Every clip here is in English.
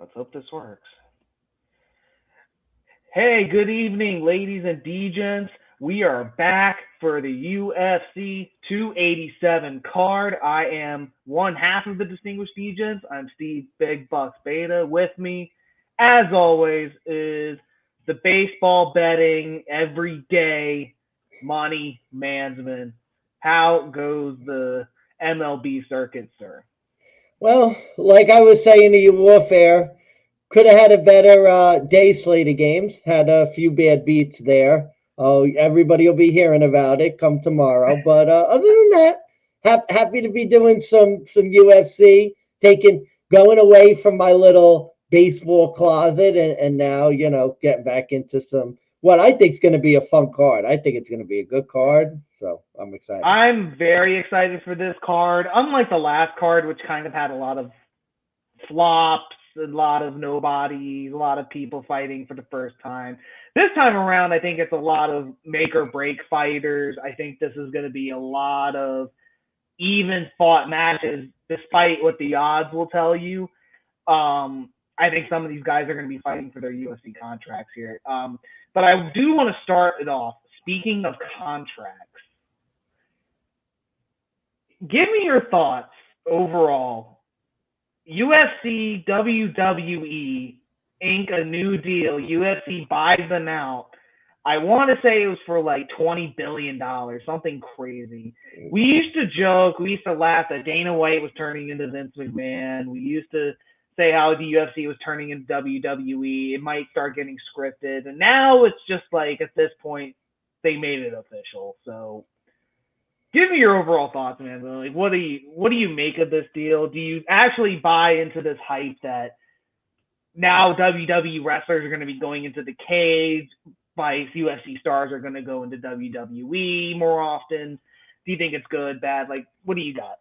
Let's hope this works. Hey, good evening, ladies and degens. We are back for the UFC 287 card. I am one half of the distinguished degens. I'm Steve Big Bucks Beta. With me, as always, is the baseball betting everyday Monty Mansman. How goes the MLB circuit, sir? Well, like I was saying to you, Warfare could have had a better day slate of games. Had a few bad beats there. Oh, everybody will be hearing about it come tomorrow. But other than that, happy to be doing some UFC, taking going away from my little baseball closet, and now getting back into some what I think is going to be a fun card. I think it's going to be a good card, so I'm excited. I'm very excited for this card. Unlike the last card, which kind of had a lot of flops, a lot of nobodies, a lot of people fighting for the first time. This time around, I think it's a lot of make or break fighters. I think this is going to be a lot of even fought matches, despite what the odds will tell you. I think some of these guys are going to be fighting for their UFC contracts here. But I do want to start it off. Speaking of contracts, give me your thoughts overall. UFC, WWE ink a new deal. UFC buys them out. I want to say it was for like $20 billion, something crazy. We used to joke, we used to laugh that Dana White was turning into Vince McMahon. We used to say how the UFC was turning into WWE. It might start getting scripted, and now it's just like at this point they made it official. So give me your overall thoughts, man. Like, what do you make of this deal? Do you actually buy into this hype that now WWE wrestlers are going to be going into the cage, vice UFC stars are going to go into WWE more often? Do you think it's good, bad? Like, what do you got?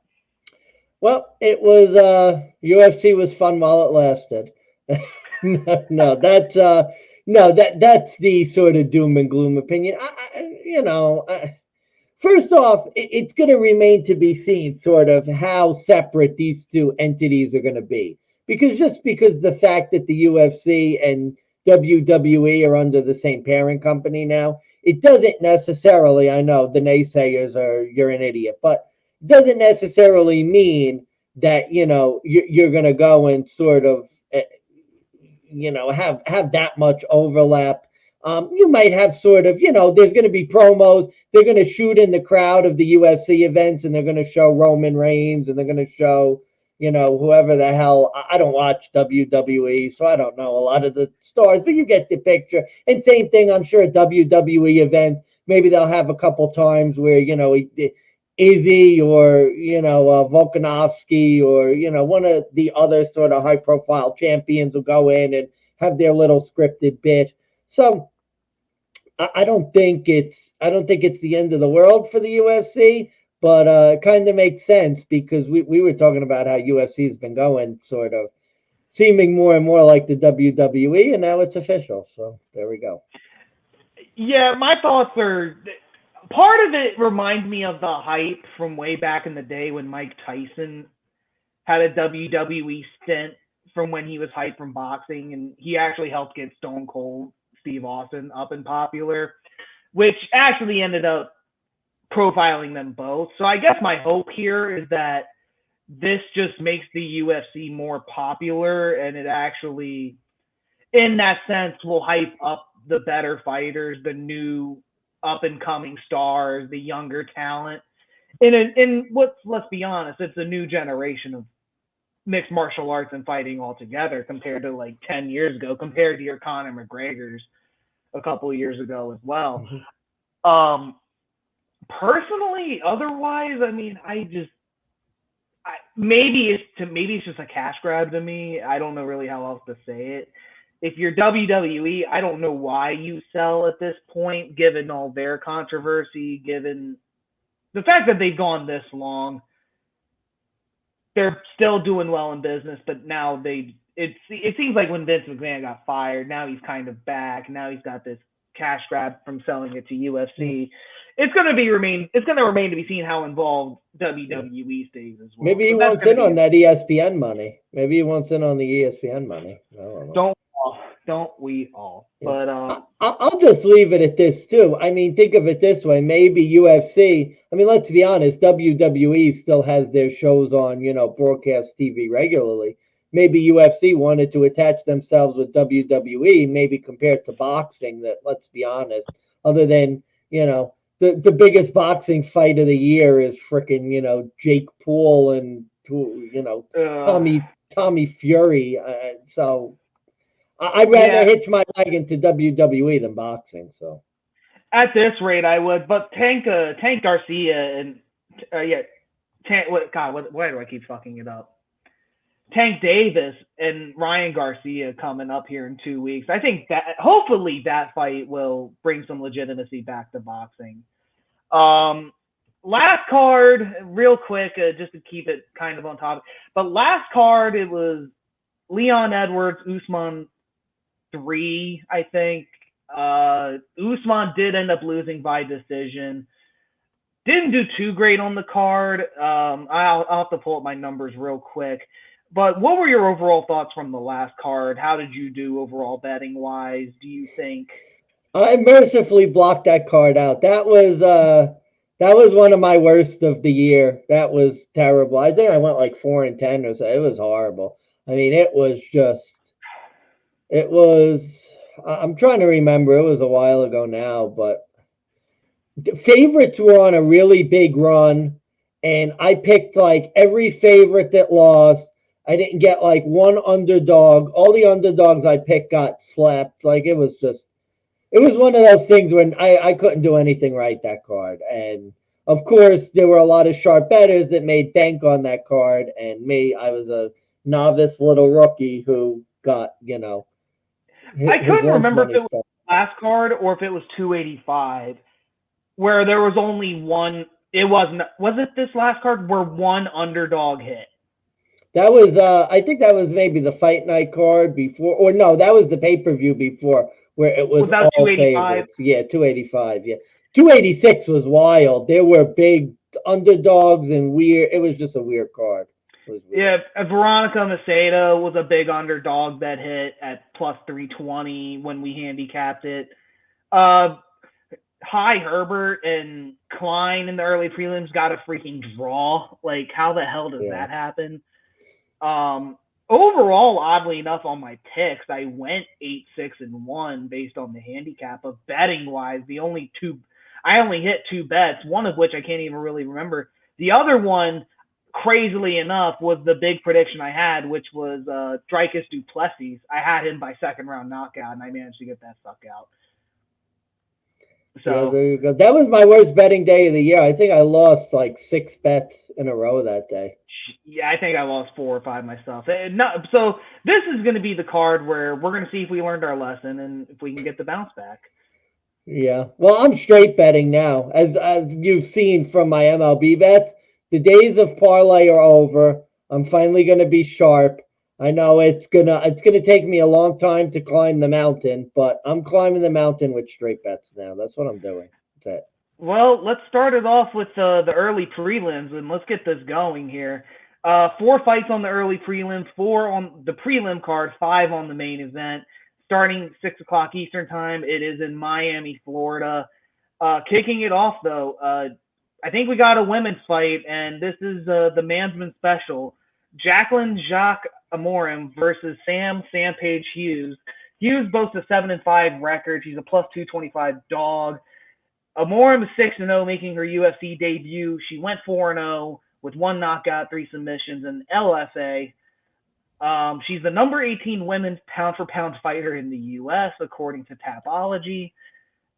Well, it was UFC was fun while it lasted. No, that's the sort of doom and gloom opinion. First off, it's going to remain to be seen sort of how separate these two entities are going to be. Because just because the fact that the UFC and WWE are under the same parent company now, it doesn't necessarily, I know the naysayers are, you're an idiot, but doesn't necessarily mean that, you're going to go and sort of, have that much overlap. You might have sort of, there's going to be promos. They're going to shoot in the crowd of the UFC events, and they're going to show Roman Reigns, and they're going to show, whoever the hell. I don't watch WWE, so I don't know a lot of the stars, but you get the picture. And same thing, I'm sure at WWE events, maybe they'll have a couple times where, Izzy or, Volkanovski or, one of the other sort of high profile champions will go in and have their little scripted bit. So I don't think it's the end of the world for the UFC, but it kind of makes sense because we were talking about how UFC has been going sort of seeming more and more like the WWE, and now it's official. So there we go. Yeah, my thoughts are part of it reminds me of the hype from way back in the day when Mike Tyson had a WWE stint from when he was hyped from boxing, and he actually helped get Stone Cold Steve Austin up and popular, which actually ended up profiling them both. So I guess my hope here is that this just makes the UFC more popular, and it actually, in that sense, will hype up the better fighters, the new up and coming stars, the younger talent. In what, let's be honest, it's a new generation of mixed martial arts and fighting altogether compared to like 10 years ago, compared to your Conor McGregor's a couple of years ago as well. Mhm. Um, Personally, otherwise, I mean, maybe it's just a cash grab to me. I don't know really how else to say it. If you're WWE, I don't know why you sell at this point, given all their controversy, given the fact that they've gone this long. They're still doing well in business, but now it seems like when Vince McMahon got fired, now he's kind of back. Now he's got this cash grab from selling it to UFC. it's going to remain to be seen how involved WWE stays as well. Maybe he wants in on that ESPN money. Maybe he wants in on the ESPN money. I don't know. Don't we all? Yeah. But I'll just leave it at this too. I mean, think of it this way: maybe UFC. I mean, let's be honest. WWE still has their shows on, broadcast TV regularly. Maybe UFC wanted to attach themselves with WWE, maybe compared to boxing. That, let's be honest, other than the biggest boxing fight of the year is freaking Jake Paul and Tommy Fury. So. I'd rather hitch my wagon to WWE than boxing. So, at this rate, I would. But Tank Garcia and why do I keep fucking it up? Tank Davis and Ryan Garcia coming up here in 2 weeks. I think that hopefully that fight will bring some legitimacy back to boxing. Last card, real quick, just to keep it kind of on topic. But last card, it was Leon Edwards, Usman 3, I think. Usman did end up losing by decision. Didn't do too great on the card. I'll have to pull up my numbers real quick. But what were your overall thoughts from the last card? How did you do overall betting wise? Do you think? I mercifully blocked that card out. That was one of my worst of the year. That was terrible. I think I went like 4-10 or so. It was horrible. I mean, I'm trying to remember. It was a while ago now, but the favorites were on a really big run, and I picked like every favorite that lost. I didn't get like one underdog. All the underdogs I picked got slapped. Like it was one of those things when I couldn't do anything right that card. And of course, there were a lot of sharp bettors that made bank on that card, and me, I was a novice little rookie who got, I couldn't remember if it was last card or if it was 285, where there was only one. It wasn't. Was it this last card where one underdog hit? That was. I think that was maybe the fight night card before, or no, that was the pay-per-view before, where it was all 285? Favorites. Yeah, 285. Yeah, 286 was wild. There were big underdogs and weird. It was just a weird card. Yeah, Veronica Macedo was a big underdog that hit at plus 320 when we handicapped it. Hi Herbert and Klein in the early prelims got a freaking draw. Like, how the hell does that happen? Overall, oddly enough, on my picks, I went 8-6-1 based on the handicap. But betting wise, I only hit 2 bets, one of which I can't even really remember. The other one, crazily enough, was the big prediction I had, which was Dricus Du Plessis. I had him by second round knockout, and I managed to get that suck out. So there you go. That was my worst betting day of the year. I think I lost like 6 bets in a row that day. Yeah, I think I lost 4 or 5 myself. So this is going to be the card where we're going to see if we learned our lesson and if we can get the bounce back. Yeah. Well, I'm straight betting now. As you've seen from my MLB bets, the days of parlay are over. I'm finally going to be sharp. I know it's gonna take me a long time to climb the mountain, but I'm climbing the mountain with straight bets now. That's what I'm doing. That's it. Well, let's start it off with the early prelims, and let's get this going here. 4 fights on the early prelims, 4 on the prelim card, 5 on the main event. Starting 6 o'clock Eastern time, it is in Miami, Florida. Kicking it off, though, I think we got a women's fight, and this is the Mansmann special. Jacqueline Jacques Amorim versus Sam Page Hughes. Hughes boasts a 7-5 record. She's a plus 225 dog. Amorim is 6-0, making her UFC debut. She went 4-0 with 1 knockout, 3 submissions, and LFA. She's the number 18 women's pound-for-pound fighter in the U.S., according to Tapology.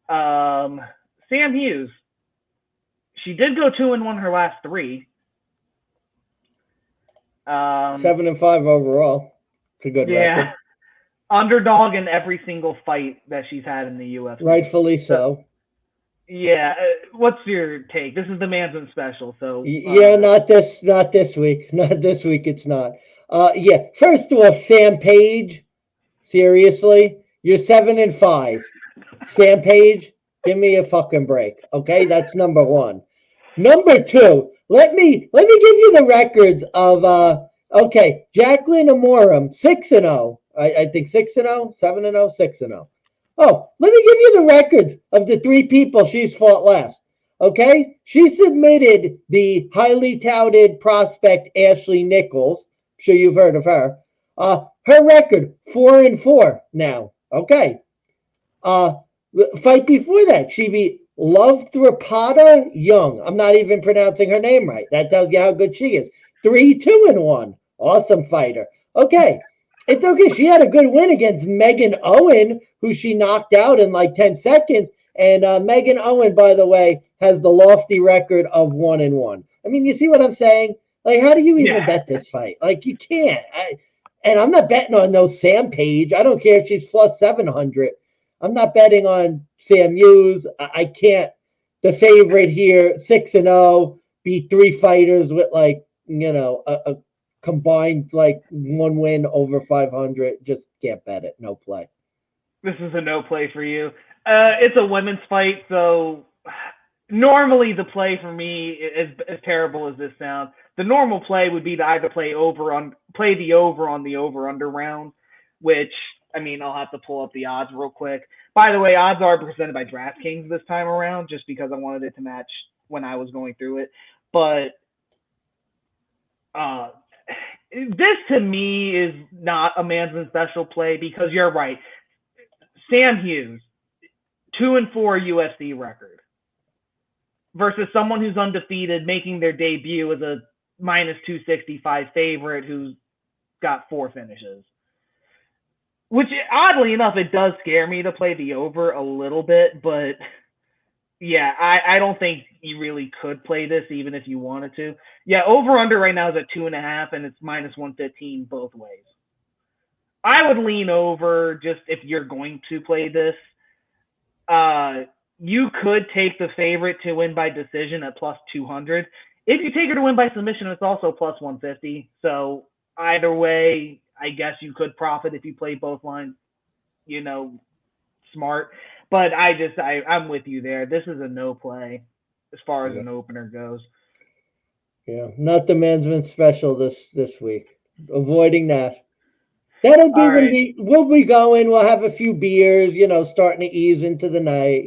Sam Hughes. She did go 2-1 her last 3. 7-5 overall. It's a good record. Underdog in every single fight that she's had in the UFC. Rightfully so. Yeah. What's your take? This is the Mansmann special, so not this week. Not this week. It's not. First of all, Sam Page. Seriously, you're 7-5. Sam Page. Give me a fucking break. Okay, that's number one. Number two, let me give you the records of okay, Jacqueline Amorum, 6-0. I think 6-0, 7-0, 6-0. Oh, let me give you the records of the three people she's fought last. Okay? She submitted the highly touted prospect Ashley Nichols. I'm sure you've heard of her. Her record 4-4 now. Okay. Fight before that, she beat Love Thrapada Young. I'm not even pronouncing her name right. That tells you how good she is. 3-2-1. Awesome fighter. Okay. It's okay. She had a good win against Megan Owen, who she knocked out in like 10 seconds. And Megan Owen, by the way, has the lofty record of 1-1. I mean, you see what I'm saying? Like, how do you even bet this fight? Like, you can't. And I'm not betting on no Sam Page. I don't care if she's plus 700. I'm not betting on Sam Hughes. I can't. The favorite here, 6-0, beat three fighters with like, a combined like one win over 500. Just can't bet it. No play. This is a no play for you. It's a women's fight, so normally the play for me, as terrible as this sounds, the normal play would be to either play the over on the over-under round, which, I mean, I'll have to pull up the odds real quick. By the way, odds are presented by DraftKings this time around, just because I wanted it to match when I was going through it. But this, to me, is not a Mansmann special play, because you're right. Sam Hughes, 2-4 UFC record, versus someone who's undefeated, making their debut as a minus 265 favorite who's got 4 finishes. Which, oddly enough, it does scare me to play the over a little bit, but yeah, I don't think you really could play this even if you wanted to. Yeah, over-under right now is at 2.5, and it's minus 115 both ways. I would lean over just if you're going to play this. You could take the favorite to win by decision at plus 200. If you take her to win by submission, it's also plus 150. So either way, I guess you could profit if you play both lines, smart. But I'm with you there. This is a no play as far as an opener goes. Yeah, not the Mansmann special this week. Avoiding that. That'll be when we'll be going. We'll have a few beers, starting to ease into the night,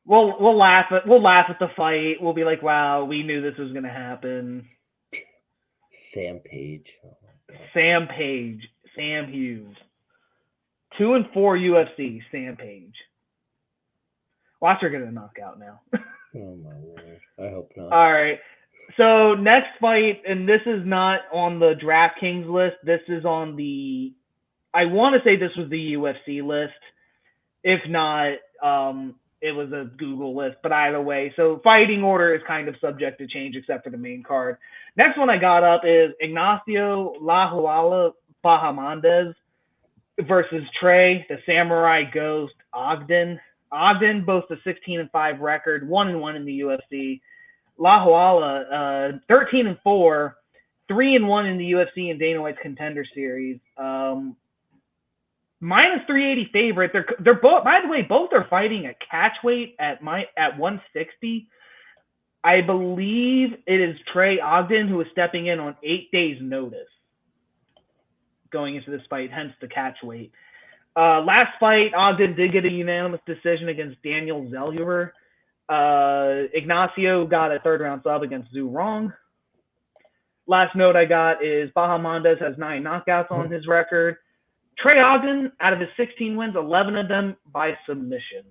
We'll laugh at the fight. We'll be like, wow, we knew this was gonna happen. Sam Page. Oh my God. Sam Page. Sam Hughes. 2-4 UFC, Sam Page. Watch her get a knockout now. Oh my Lord. I hope not. All right. So next fight, and this is not on the DraftKings list. This is on I want to say this was the UFC list. If not, it was a Google list. But either way, so fighting order is kind of subject to change except for the main card. Next one I got up is Ignacio Lahuala Bahamondes versus Trey, the Samurai Ghost Ogden. Ogden boasts a 16-5 record, 1-1 in the UFC. Lahuala, 13-4, 3-1 in the UFC and Dana White's Contender Series. Minus 380 favorite. They're both, by the way, both are fighting at catch weight at 160. I believe it is Trey Ogden who is stepping in on 8 days' notice going into this fight, hence the catch weight. Last fight, Ogden did get a unanimous decision against Daniel Zellurer. Ignacio got a third-round sub against Zhu Rong. Last note I got is Bahamondes has 9 knockouts on his record. Trey Ogden, out of his 16 wins, 11 of them by submission.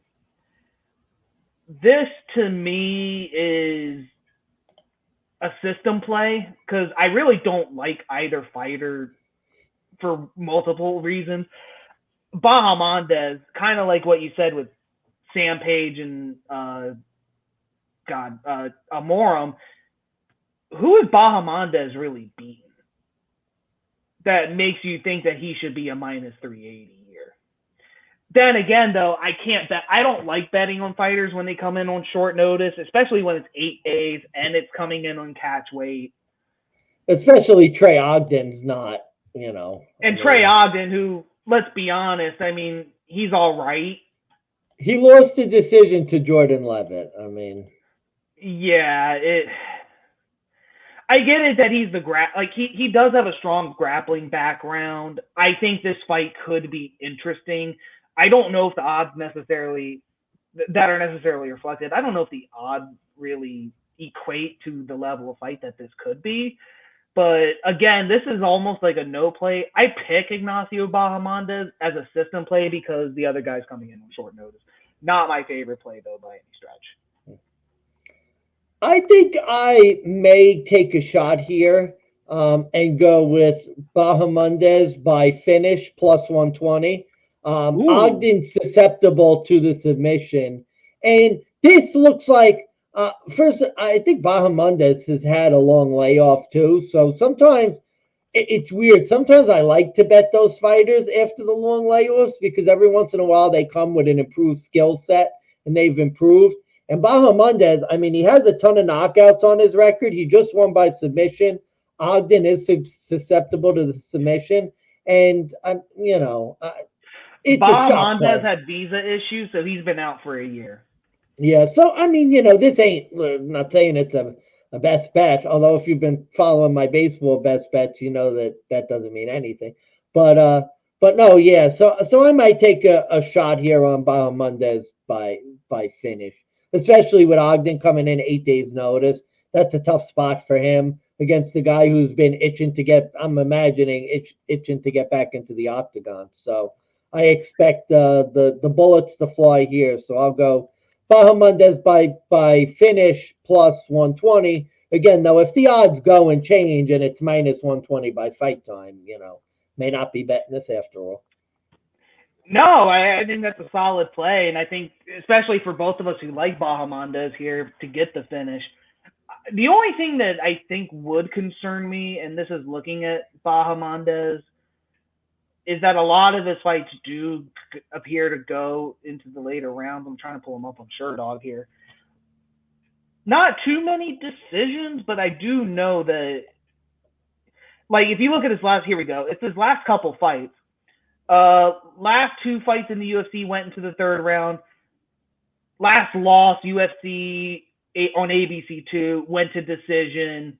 This, to me, is a system play because I really don't like either fighter for multiple reasons. Bahamondes, kind of like what you said with Sam Page and Amorum, who is Bahamondes really beaten that makes you think that he should be a minus 380 here? Then again, though, I can't bet. I don't like betting on fighters when they come in on short notice, especially when it's 8 days and it's coming in on catch weight. Especially Trey Ogden's not, And Trey Ogden, who, let's be honest, I mean, he's all right. He lost the decision to Jordan Levitt. I mean, Yeah, I get it that he's he does have a strong grappling background. I think this fight could be interesting. I don't know if the odds necessarily that are necessarily reflected. I don't know if the odds really equate to the level of fight that this could be. But again, this is almost like a no play. I pick Ignacio Bahamondes as a system play because the other guy's coming in on short notice. Not my favorite play though by any stretch. I think I may take a shot here and go with Bahamondes by finish plus 120. Ooh, Ogden's susceptible to the submission. And this looks like, first, I think Bahamondes has had a long layoff too. So sometimes it's weird. Sometimes I like to bet those fighters after the long layoffs because every once in a while they come with an improved skill set and they've improved. And Bahamondes, I mean, he has a ton of knockouts on his record. He just won by submission. Ogden is susceptible to the submission, and it's a shock Bahamondes play. had visa issues, so he's been out for a year. Yeah, so I mean, this ain't. I'm not saying it's a best bet. Although if you've been following my baseball best bets, you know that doesn't mean anything. But no, yeah. So I might take a shot here on Bahamondes by finish, especially with Ogden coming in 8 days notice. That's a tough spot for him against the guy who's been itching to get. I'm imagining itching to get back into the octagon. So I expect the bullets to fly here. So I'll go Bahamondes by finish plus 120. Again, though, if the odds go and change and it's minus 120 by fight time, may not be betting this after all. No, I think that's a solid play, and I think especially for both of us who like Bahamondes here to get the finish. The only thing that I think would concern me, and this is looking at Bahamondes, is that a lot of his fights do appear to go into the later rounds. I'm trying to pull him up on Sherdog here. Not too many decisions, but I do know that, like, if you look at his last, here we go. It's his last couple fights. Last two fights in the UFC went into the third round. Last loss, UFC on ABC2, went to decision.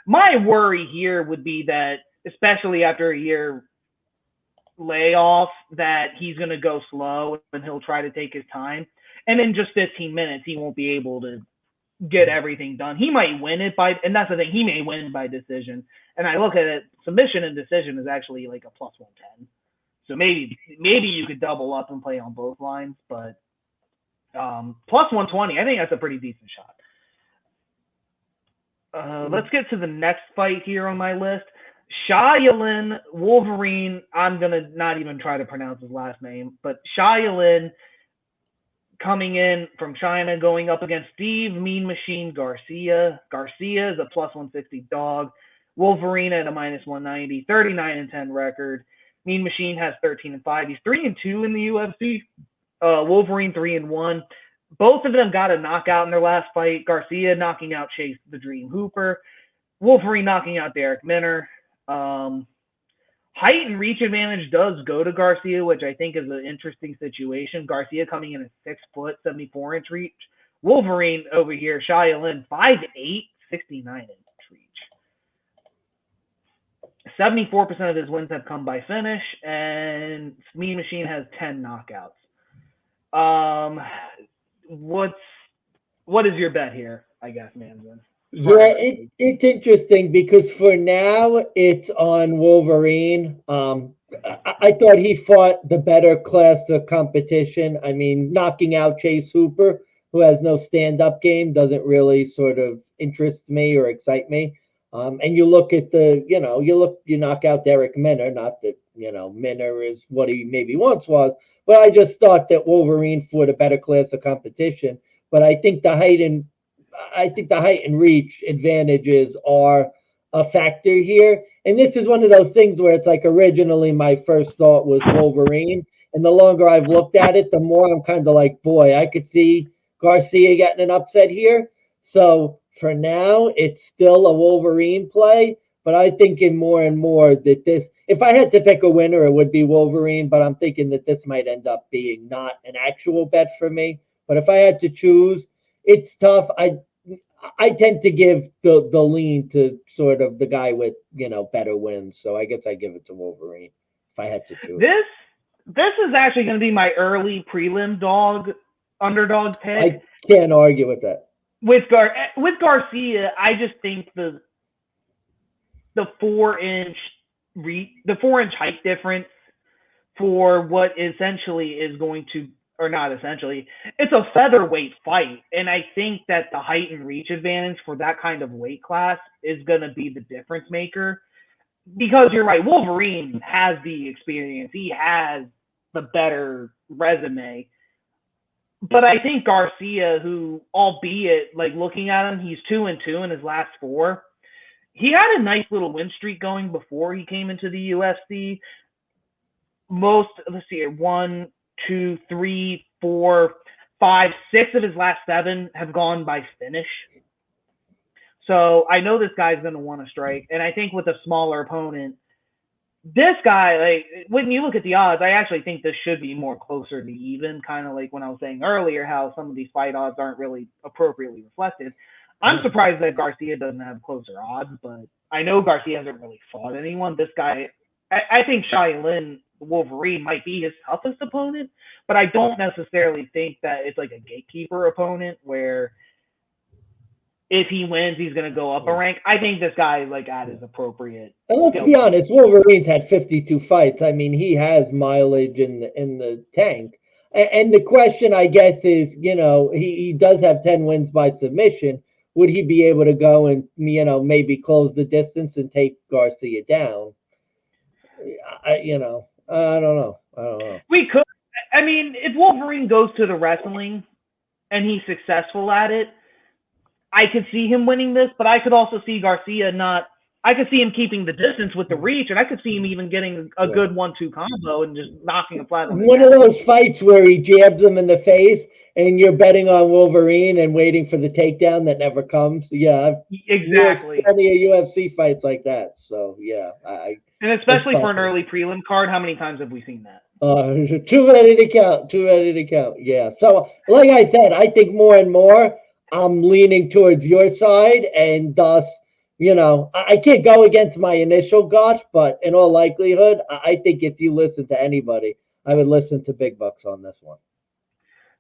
My worry here would be that, especially after a year layoff, that he's going to go slow and he'll try to take his time. And in just 15 minutes, he won't be able to get everything done. He might win it by, and that's the thing, he may win by decision. And I look at it, submission and decision is actually like a plus 110. So maybe you could double up and play on both lines, but plus 120, I think that's a pretty decent shot. Let's get to the next fight here on my list. Xiaolin Wolverine, I'm going to not even try to pronounce his last name, but Xiaolin coming in from China, going up against Steve Mean Machine Garcia. Garcia is a plus 160 dog. Wolverine at a minus 190, 39-10 record. Mean Machine has 13-5. He's 3-2 in the UFC. Wolverine 3-1. Both of them got a knockout in their last fight. Garcia knocking out Chase the Dream Hooper. Wolverine knocking out Derek Minner. Height and reach advantage does go to Garcia, which I think is an interesting situation. Garcia coming in at 6 foot, 74-inch reach. Wolverine over here, Xiaolin, 5'8", 69-inch reach. 74% of his wins have come by finish, and Mean Machine has 10 knockouts. What is your bet here, I guess, Mansmann? Yeah, it's interesting because for now it's on Wolverine. I thought he fought the better class of competition. I mean, knocking out Chase Hooper, who has no stand-up game, doesn't really sort of interest me or excite me. And you look at you knock out Derek Minner, not that, Minner is what he maybe once was, but I just thought that Wolverine fought a better class of competition. But I think the height and reach advantages are a factor here. And this is one of those things where it's like originally my first thought was Wolverine. And the longer I've looked at it, the more I'm kind of like, boy, I could see Garcia getting an upset here. So for now, it's still a Wolverine play. But I'm thinking more and more that if I had to pick a winner, it would be Wolverine, but I'm thinking that this might end up being not an actual bet for me. But if I had to choose, it's tough. I tend to give the lean to sort of the guy with, better wins. So I guess I give it to Wolverine if I had to choose. This is actually going to be my early prelim underdog pick. I can't argue with that. With Garcia, I just think the 4-inch height difference for what essentially is going to, or not essentially, it's a featherweight fight. And I think that the height and reach advantage for that kind of weight class is going to be the difference maker. Because you're right, Wolverine has the experience. He has the better resume. But I think Garcia, who, albeit, like, looking at him, he's 2-2 in his last 4. He had a nice little win streak going before he came into the UFC. Let's see here, 1, 2, 3, 4, 5, 6 of his last 7 have gone by finish. So I know this guy's going to want to strike. And I think with a smaller opponent, this guy, like, when you look at the odds, I actually think this should be more closer to even, kind of like when I was saying earlier how some of these fight odds aren't really appropriately reflected. I'm surprised that Garcia doesn't have closer odds, but I know Garcia hasn't really fought anyone. This guy, I think Shaolin Wolverine might be his toughest opponent, but I don't necessarily think that it's like a gatekeeper opponent where if he wins, he's going to go up a rank. I think this guy, like, at his appropriate. And let's be honest, Wolverine's had 52 fights. I mean, he has mileage in the tank. And the question, I guess, is, he does have 10 wins by submission. Would he be able to go and, maybe close the distance and take Garcia down? I don't know. We could. I mean, if Wolverine goes to the wrestling and he's successful at it, I could see him winning this, but I could also see Garcia I could see him keeping the distance with the reach, and I could see him even getting a good 1-2 combo and just knocking him flat on the One of those fights where he jabs him in the face, and you're betting on Wolverine and waiting for the takedown that never comes. Yeah, exactly. Plenty of UFC fights like that. So yeah, and especially for an early prelim card, how many times have we seen that? Too many to count. Yeah. So, like I said, I think more and more I'm leaning towards your side, and thus, I can't go against my initial gut, but in all likelihood, I think if you listen to anybody, I would listen to Big Bucks on this one.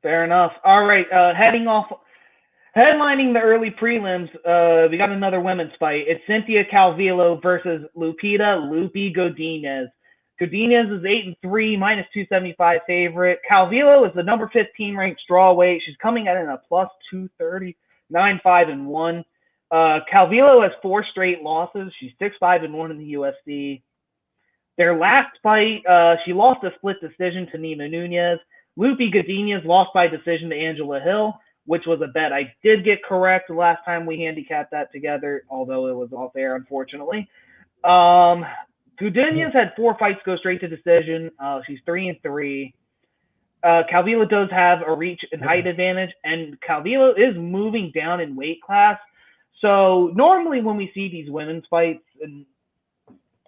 Fair enough. All right, headlining the early prelims, we got another women's fight. It's Cynthia Calvillo versus Lupita "Loopy" Godinez. Godinez is 8-3, minus 275 favorite. Calvillo is the number 15 ranked strawweight. She's coming in at a plus 230, 9-5-1. Calvillo has 4 straight losses. She's 6-5-1 in the UFC. Their last fight, she lost a split decision to Nina Nunez. Loopy Godinez lost by decision to Angela Hill, which was a bet I did get correct the last time we handicapped that together, although it was off air, unfortunately. Godinez had 4 fights go straight to decision. She's 3-3. Calvillo does have a reach and height advantage, and Calvillo is moving down in weight class. So normally when we see these women's fights, and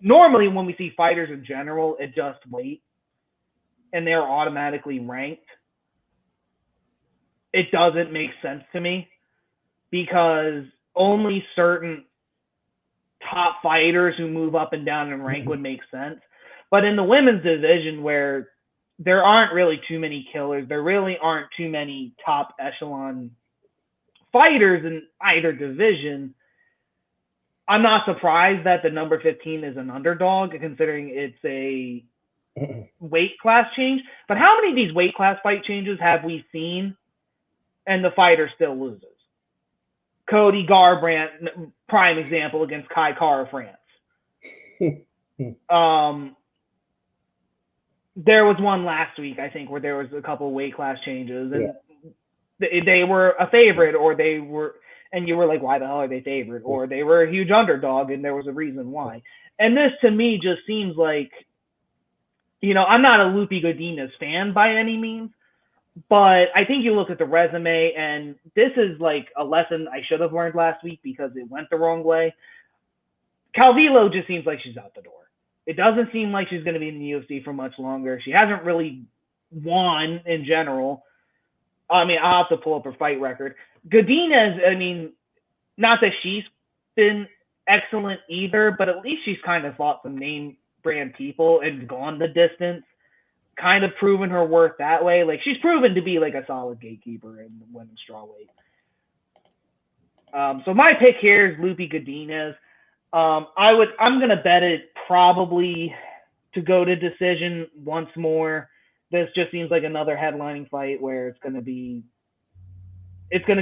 normally when we see fighters in general adjust weight and they're automatically ranked, it doesn't make sense to me because only certain top fighters who move up and down in rank would make sense. But in the women's division where there aren't really too many killers, there really aren't too many top echelon fighters in either division, I'm not surprised that the number 15 is an underdog considering it's a weight class change. But how many of these weight class fight changes have we seen and the fighter still loses? Cody Garbrandt, prime example, against Kai Kara France. There was one last week, I think, where there was a couple of weight class changes, and they were a favorite, or they were, and you were like, why the hell are they favored? Or they were a huge underdog, and there was a reason why. And this, to me, just seems like, I'm not a Loopy Godinez fan by any means, but I think you look at the resume, and this is like a lesson I should have learned last week because it went the wrong way. Calvillo just seems like she's out the door. It doesn't seem like she's going to be in the UFC for much longer. She hasn't really won in general. I mean, I'll have to pull up her fight record. Godinez, I mean, not that she's been excellent either, but at least she's kind of fought some name brand people and gone the distance, kind of proven her worth that way. Like, she's proven to be like a solid gatekeeper in the women's strawweight. So my pick here is Lupi Godinez. I'm gonna bet it probably to go to decision once more. This just seems like another headlining fight where it's gonna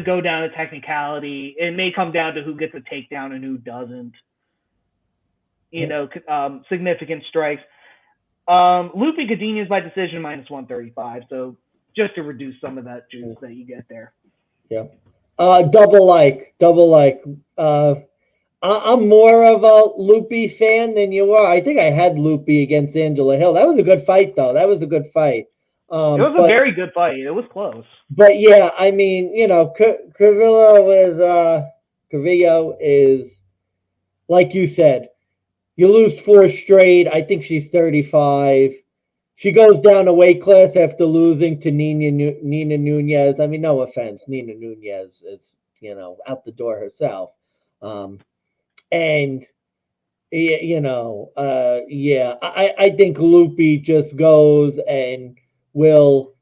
go down to technicality. It may come down to who gets a takedown and who doesn't. Significant strikes. Lupi Godinez by decision -135. So just to reduce some of that juice that you get there. Yeah. Double like. I'm more of a Lupi fan than you are. I think I had Lupi against Angela Hill. That was a good fight, though. It was a very good fight. It was close. But yeah, I mean, Carrillo is, like you said, you lose 4 straight. I think she's 35. She goes down a weight class after losing to Nina Nunez. I mean, no offense, Nina Nunez is, out the door herself. I think Lupi just goes and will.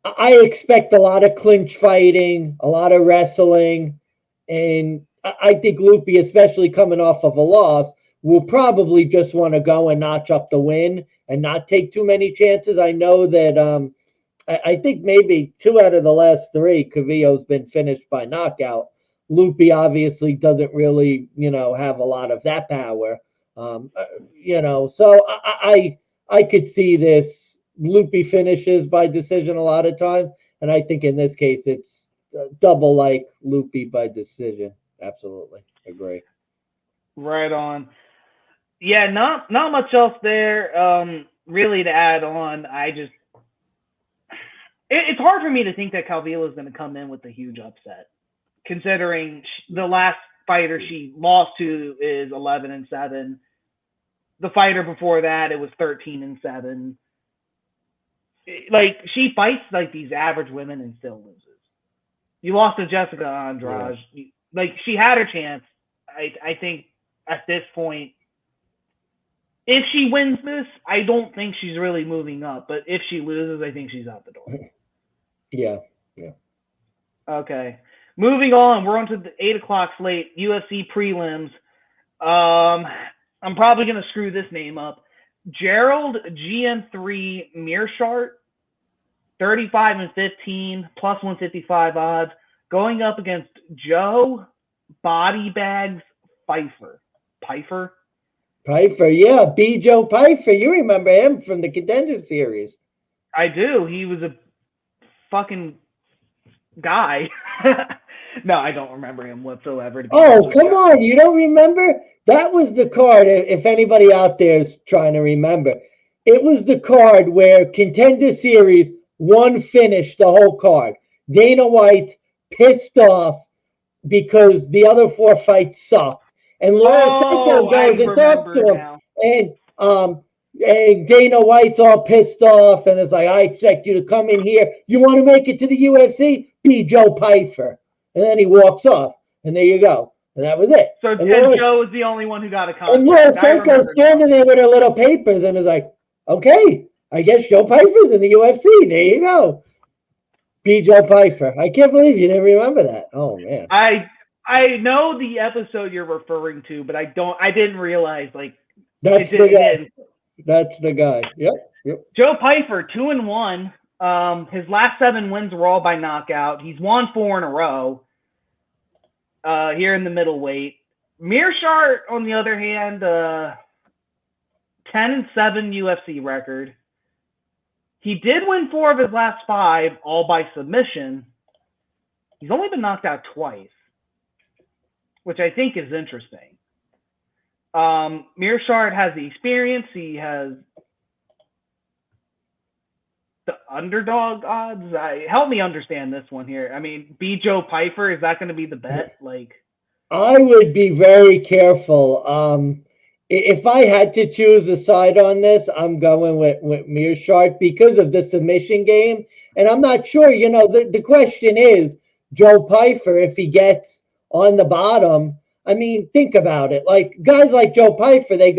I expect a lot of clinch fighting, a lot of wrestling, and I think Lupi, especially coming off of a loss, will probably just want to go and notch up the win and not take too many chances. I know that I think maybe 2 out of the last 3, Carrillo's been finished by knockout. Lupi obviously doesn't really, have a lot of that power. So I could see this. Lupi finishes by decision a lot of times, and I think in this case it's double like Lupi by decision. Absolutely agree. Right on. Yeah, not much else there really to add on. It's hard for me to think that Calvillo is going to come in with a huge upset, considering the last fighter she lost to is 11-7. The fighter before that, it was 13-7. Like, she fights like these average women and still loses. You lost to Jessica Andrade. Yeah. Like, she had her chance. I think at this point, if she wins this, I don't think she's really moving up. But if she loses, I think she's out the door. Yeah. Okay. Moving on, we're on to the 8 o'clock slate, UFC prelims. I'm probably going to screw this name up. Gerald GM3 Mearshart, 35-15, plus 155 odds, going up against Joe Bodybags Pfeiffer. Pfeiffer, yeah. B. Joe Pfeiffer. You remember him from the Contender Series. I do. He was a fucking guy. No, I don't remember him whatsoever. Oh, come on. You don't remember? That was the card, if anybody out there is trying to remember. It was the card where Contender Series, one finished the whole card. Dana White pissed off because the other 4 fights sucked. And Lorisenko goes and talks to him. And Dana White's all pissed off and is like, I expect you to come in here. You want to make it to the UFC? Be Joe Pfeiffer. And then he walks off. And there you go. And that was it. So Joe was the only one who got a contract. And Lorisenko's standing there with her little papers and is like, okay, I guess Joe Pfeiffer's in the UFC. There you go. Be Joe Pfeiffer. I can't believe you didn't remember that. Oh, man. I know the episode you're referring to, but I didn't realize, like, that's the guy. That's the guy. Yep. Joe Pfeiffer, 2-1. His last 7 wins were all by knockout. He's won 4 in a row here in the middleweight. Mearshart, on the other hand, 10-7 UFC record. He did win 4 of his last 5, all by submission. He's only been knocked out twice, which I think is interesting. Mearshart has the experience. He has the underdog odds. Help me understand this one here. I mean, B. Joe Pfeiffer, is that going to be the bet? Like, I would be very careful. If I had to choose a side on this, I'm going with Mearshart because of the submission game. And I'm not sure, the question is Joe Pyfer, if he gets on the bottom. I mean, think about it. Like guys like Joe Pyfer, they're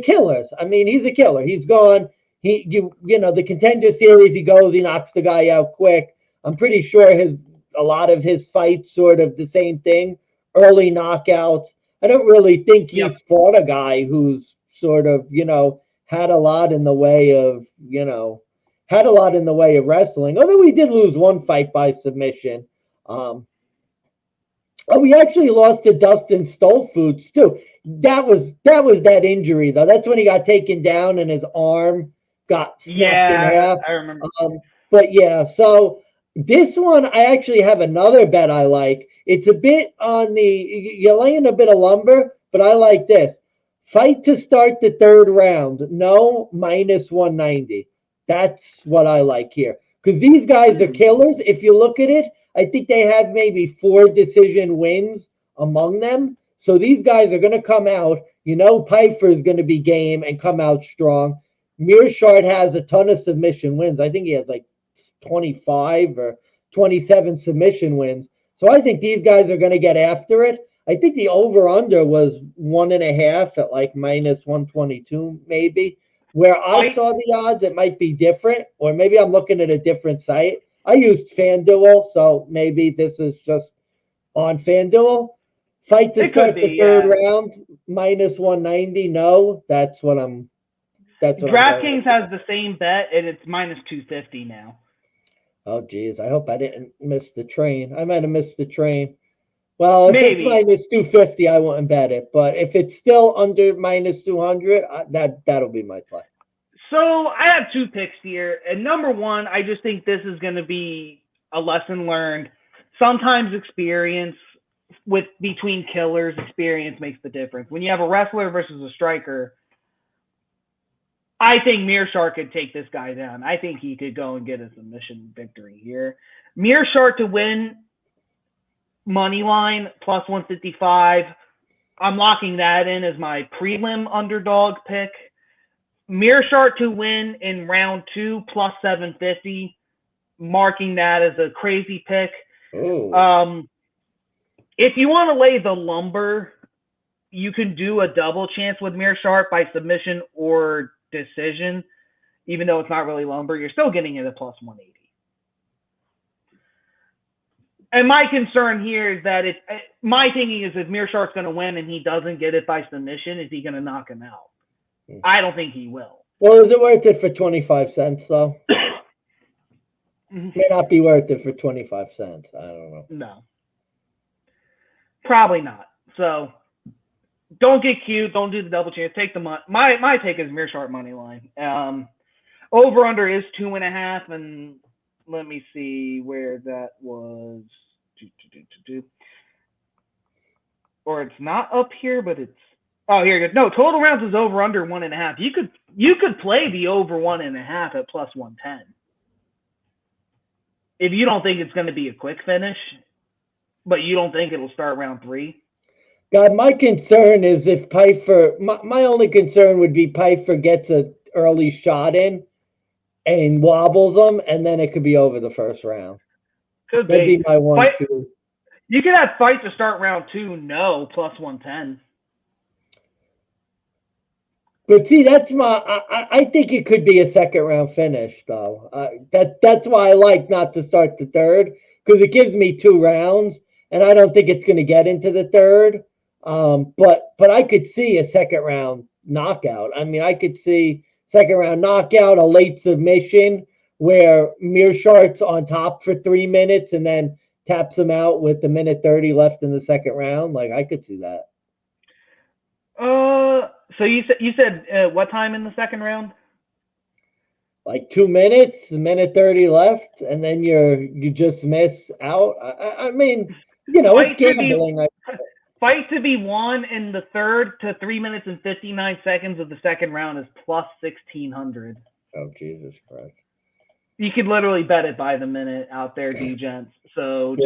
killers. I mean, he's a killer. He's gone. The contender series, he goes, he knocks the guy out quick. I'm pretty sure a lot of his fights sort of the same thing, early knockouts. I don't really think Yep. he's fought a guy who's sort of, had a lot in the way of, had a lot in the way of wrestling. Although he did lose one fight by submission. We actually lost to Dustin Stolfoots too. That was that injury though. That's when he got taken down and his arm got snapped in half. I remember. But yeah, so this one I actually have another bet I like. It's a bit on you're laying a bit of lumber, but I like this. Fight to start the third round. No, minus 190. That's what I like here. Because these guys are killers. If you look at it, I think they have maybe 4 decision wins among them. So these guys are going to come out. Pfeiffer is going to be game and come out strong. Mearshart has a ton of submission wins. I think he has like 25 or 27 submission wins. So I think these guys are going to get after it. I think the over-under was 1.5 at like minus 122 maybe. Where I saw the odds, it might be different. Or maybe I'm looking at a different site. I used FanDuel, so maybe this is just on FanDuel. Fight to start the third round, minus 190. No, that's what I'm. DraftKings has the same bet, and it's minus 250 now. Oh, geez. I hope I didn't miss the train. I might have missed the train. Well, if Maybe. it's minus 250, I wouldn't bet it. But if it's still under minus 200, that'll be my play. So I have 2 picks here. And number one, I just think this is going to be a lesson learned. Sometimes experience between killers, experience makes the difference. When you have a wrestler versus a striker, I think Mearshart could take this guy down. I think he could go and get a submission victory here. Mearshart to win, money line, plus 155. I'm locking that in as my prelim underdog pick. Mearshart to win in round 2, plus 750. Marking that as a crazy pick. If you want to lay the lumber, you can do a double chance with Mearshart by submission or decision, even though it's not really lumber. You're still getting it at plus 180. And my concern here is that my thinking is if Mearshart's going to win and he doesn't get it by submission, is he going to knock him out? I don't think he will. Well, is it worth it for 25 cents though? May not be worth it for 25 cents. I don't know. No. Probably not. So don't get cute. Don't do the double chance. Take the money. My take is Mearshart money line. Over under is 2.5, and let me see where that was. Or it's not up here, but it's here you go. No, total rounds is over under 1.5. You could play the over 1.5 at plus 110. If you don't think it's going to be a quick finish, but you don't think it'll start round 3. God, my concern is if Pyfer, my only concern would be Pyfer gets an early shot in and wobbles them, and then it could be over the first round. Could That'd be my one, two. You could have fight to start round 2, no, plus 110. But see, that's I think it could be a second round finish, though. That's why I like not to start the third, because it gives me 2 rounds, and I don't think it's going to get into the third. But I could see a second round knockout. I mean, I could see second round knockout, a late submission where Mearshart's on top for 3 minutes and then taps him out with the minute 30 left in the second round. Like, I could see that. So you said what time in the second round? Like 2 minutes, a minute 30 left, and then you just miss out. I mean, it's gambling. Fight to be won in the third to 3 minutes and 59 seconds of the second round is plus 1,600. Oh, Jesus Christ. You could literally bet it by the minute out there, D-Gents. So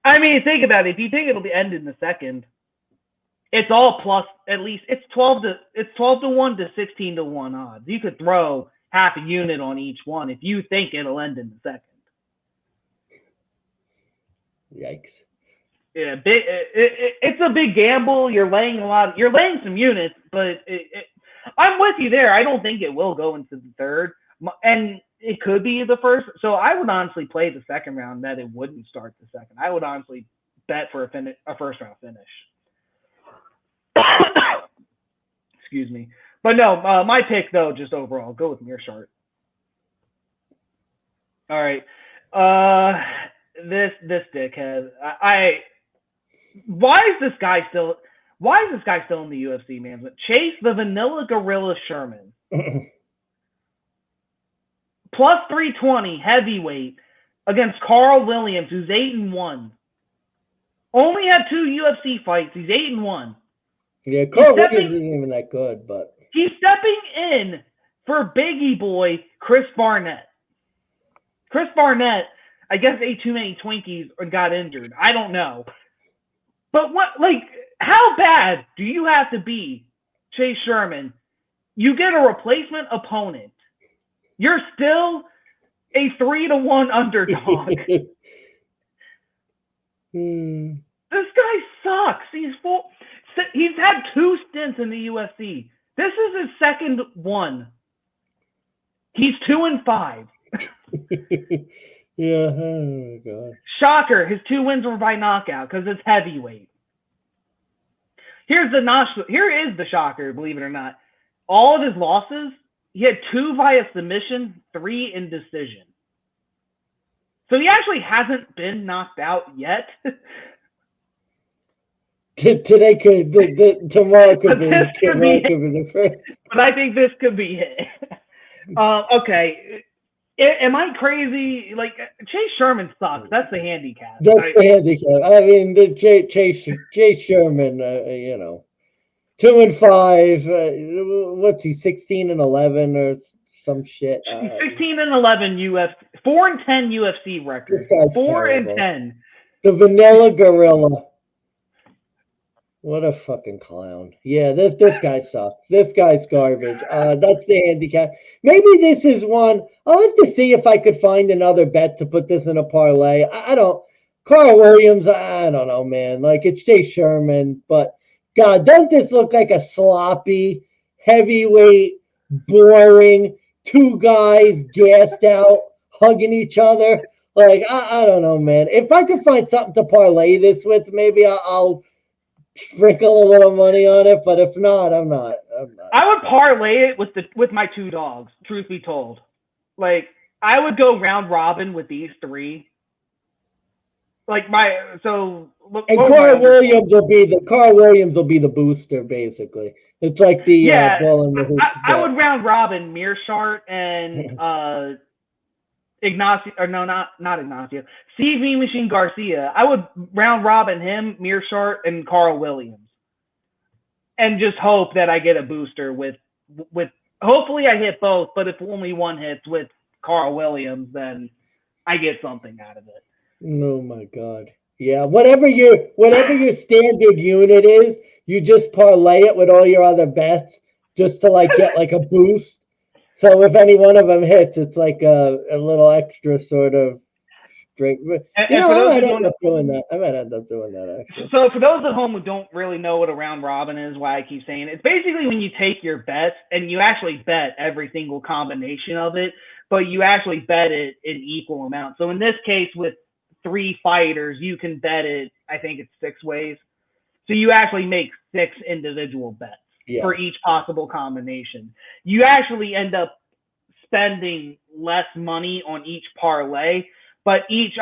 I mean, think about it. If you think it'll end in the second, it's all plus at least it's 12-1 to 16-1 odds. You could throw half a unit on each one if you think it'll end in the second. Yikes. Yeah, it's a big gamble. You're laying some units, but I'm with you there. I don't think it will go into the third, and it could be the first. So I would honestly play the second round that it wouldn't start the second. I would honestly bet for a first round finish. Excuse me, but no, my pick though, just overall, go with Mearshart. All right, this dickhead. Why is this guy still in the UFC, man? Chase the Vanilla Gorilla Sherman. Plus 320 heavyweight against Carl Williams, who's 8-1. Only had 2 UFC fights. He's 8-1. Yeah, Carl Williams isn't even that good, but he's stepping in for Biggie boy Chris Barnett. Chris Barnett, I guess, ate too many Twinkies or got injured. I don't know. But how bad do you have to be, Chase Sherman? You get a replacement opponent. You're still a 3-1 underdog. This guy sucks. He's had 2 stints in the UFC. This is his second one. He's 2-5. Yeah, oh God. Shocker, his 2 wins were by knockout because it's heavyweight. Here is the shocker, believe it or not. All of his losses, he had 2 via submission, 3 in decision. So he actually hasn't been knocked out yet. Tomorrow could be the But I think this could be it. Okay. Am I crazy? Chase Sherman sucks. That's the handicap. That's the handicap. I mean, Chase Sherman, 2-5. What's he? 16-11 or some shit. 16-11 UFC, 4-10 UFC record. 4-10. The Vanilla Gorilla. What a fucking clown. Yeah, this guy sucks. This guy's garbage. That's the handicap. Maybe this is one. I'll have to see if I could find another bet to put this in a parlay. I don't. Carl Williams, I don't know, man. It's Chase Sherman. But, God, doesn't this look like a sloppy, heavyweight, boring, 2 guys gassed out, hugging each other? I don't know, man. If I could find something to parlay this with, maybe I'll sprinkle a little money on it, but if not, I'm not. I would parlay it with my 2 dogs, truth be told. I would go round robin with these 3. Carl Williams will be the booster, basically. It's like the ball in the hoop. I would round robin Mearshart and Ignacio, or no, not Ignacio. CV Machine Garcia. I would round robin him, Mearshart, and Carl Williams, and just hope that I get a booster with. Hopefully, I hit both. But if only one hits with Carl Williams, then I get something out of it. Oh my God! Yeah, whatever your standard unit is, you just parlay it with all your other bets just to get a boost. So if any one of them hits, it's like a little extra sort of drink. I might end up doing that, actually. So for those at home who don't really know what a round robin is, why I keep saying it's basically when you take your bets and you actually bet every single combination of it, but you actually bet it in equal amounts. So in this case, with 3 fighters, you can bet it, I think it's 6 ways. So you actually make 6 individual bets. Yeah. For each possible combination. You actually end up spending less money on each parlay, but each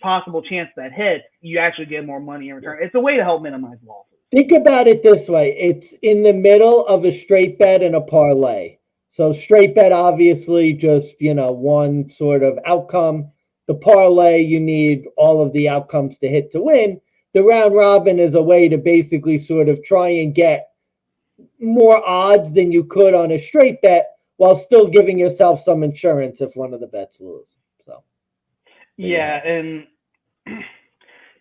possible chance that hits, you actually get more money in return. It's a way to help minimize losses. Think about it this way. It's in the middle of a straight bet and a parlay. So straight bet, obviously, just, one sort of outcome. The parlay, you need all of the outcomes to hit to win. The round robin is a way to basically sort of try and get more odds than you could on a straight bet while still giving yourself some insurance if one of the bets lose. So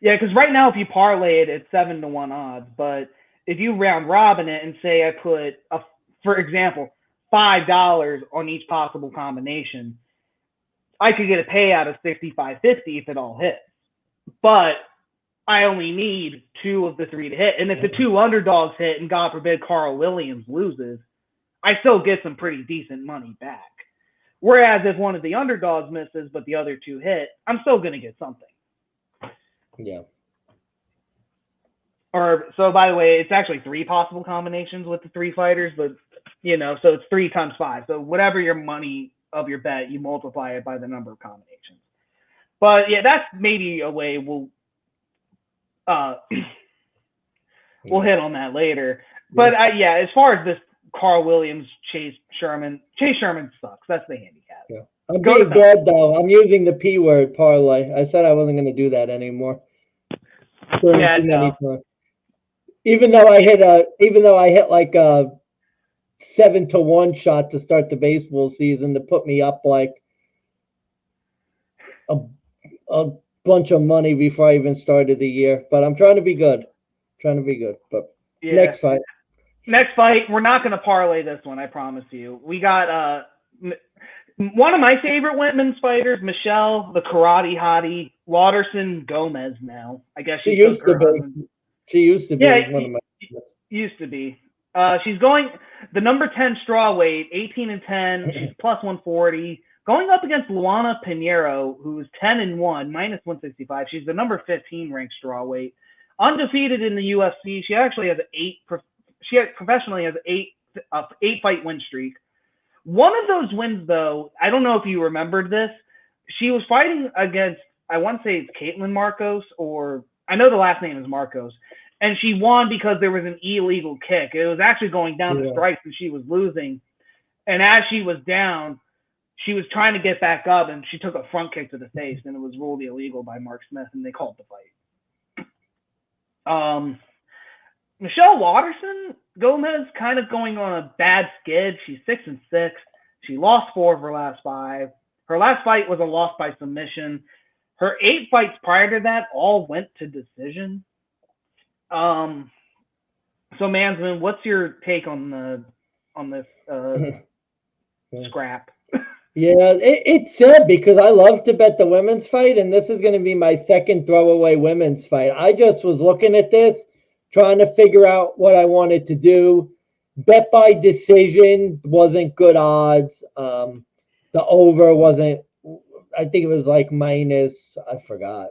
because right now if you parlay it, it's 7-1 odds, but if you round robin it and say I put, for example, $5 on each possible combination, I could get a payout of 65.50 if it all hits. But I only need 2 of the 3 to hit. And if the 2 underdogs hit and God forbid Carl Williams loses, I still get some pretty decent money back. Whereas if one of the underdogs misses but the other 2 hit, I'm still going to get something. Yeah. Or, so by the way, it's actually 3 possible combinations with the 3 fighters, but, so it's 3 times 5. So whatever your money of your bet, you multiply it by the number of combinations. But yeah, that's maybe a way we'll hit on that later. But as far as this Carl Williams, Chase Sherman sucks. That's the handicap. Yeah. I'm being good though. I'm using the P word parlay. I said I wasn't going to do that anymore. Yeah, no. Even though I hit like a 7-1 shot to start the baseball season to put me up like a bunch of money before I even started the year. But I'm trying to be good. But next fight. We're not going to parlay this one, I promise you. We got one of my favorite women's fighters, Michelle, the karate hottie, Waterson Gomez now. I guess she used to be. She used to be one of my. Used to be. She's going the number 10 straw weight, 18-10. She's plus 140. Going up against Luana Pinheiro, who's 10-1, minus 165. She's the number 15 ranked straw weight. Undefeated in the UFC. She actually has professionally has 8 fight win streak. One of those wins, though, I don't know if you remembered this. She was fighting against, I want to say it's Caitlin Marcos, or I know the last name is Marcos, and she won because there was an illegal kick. It was actually going down to strikes, and she was losing. And as she was down, she was trying to get back up, and she took a front kick to the face, and it was ruled illegal by Mark Smith, and they called the fight. Michelle Waterson Gomez kind of going on a bad skid. She's 6-6. She lost 4 of her last 5. Her last fight was a loss by submission. Her 8 fights prior to that all went to decision. So Mansmann, what's your take on this scrap? Yeah, it's sad because I love to bet the women's fight, and this is going to be my second throwaway women's fight. I just was looking at this, trying to figure out what I wanted to do. Bet by decision wasn't good odds. The over wasn't, I think it was like minus, I forgot,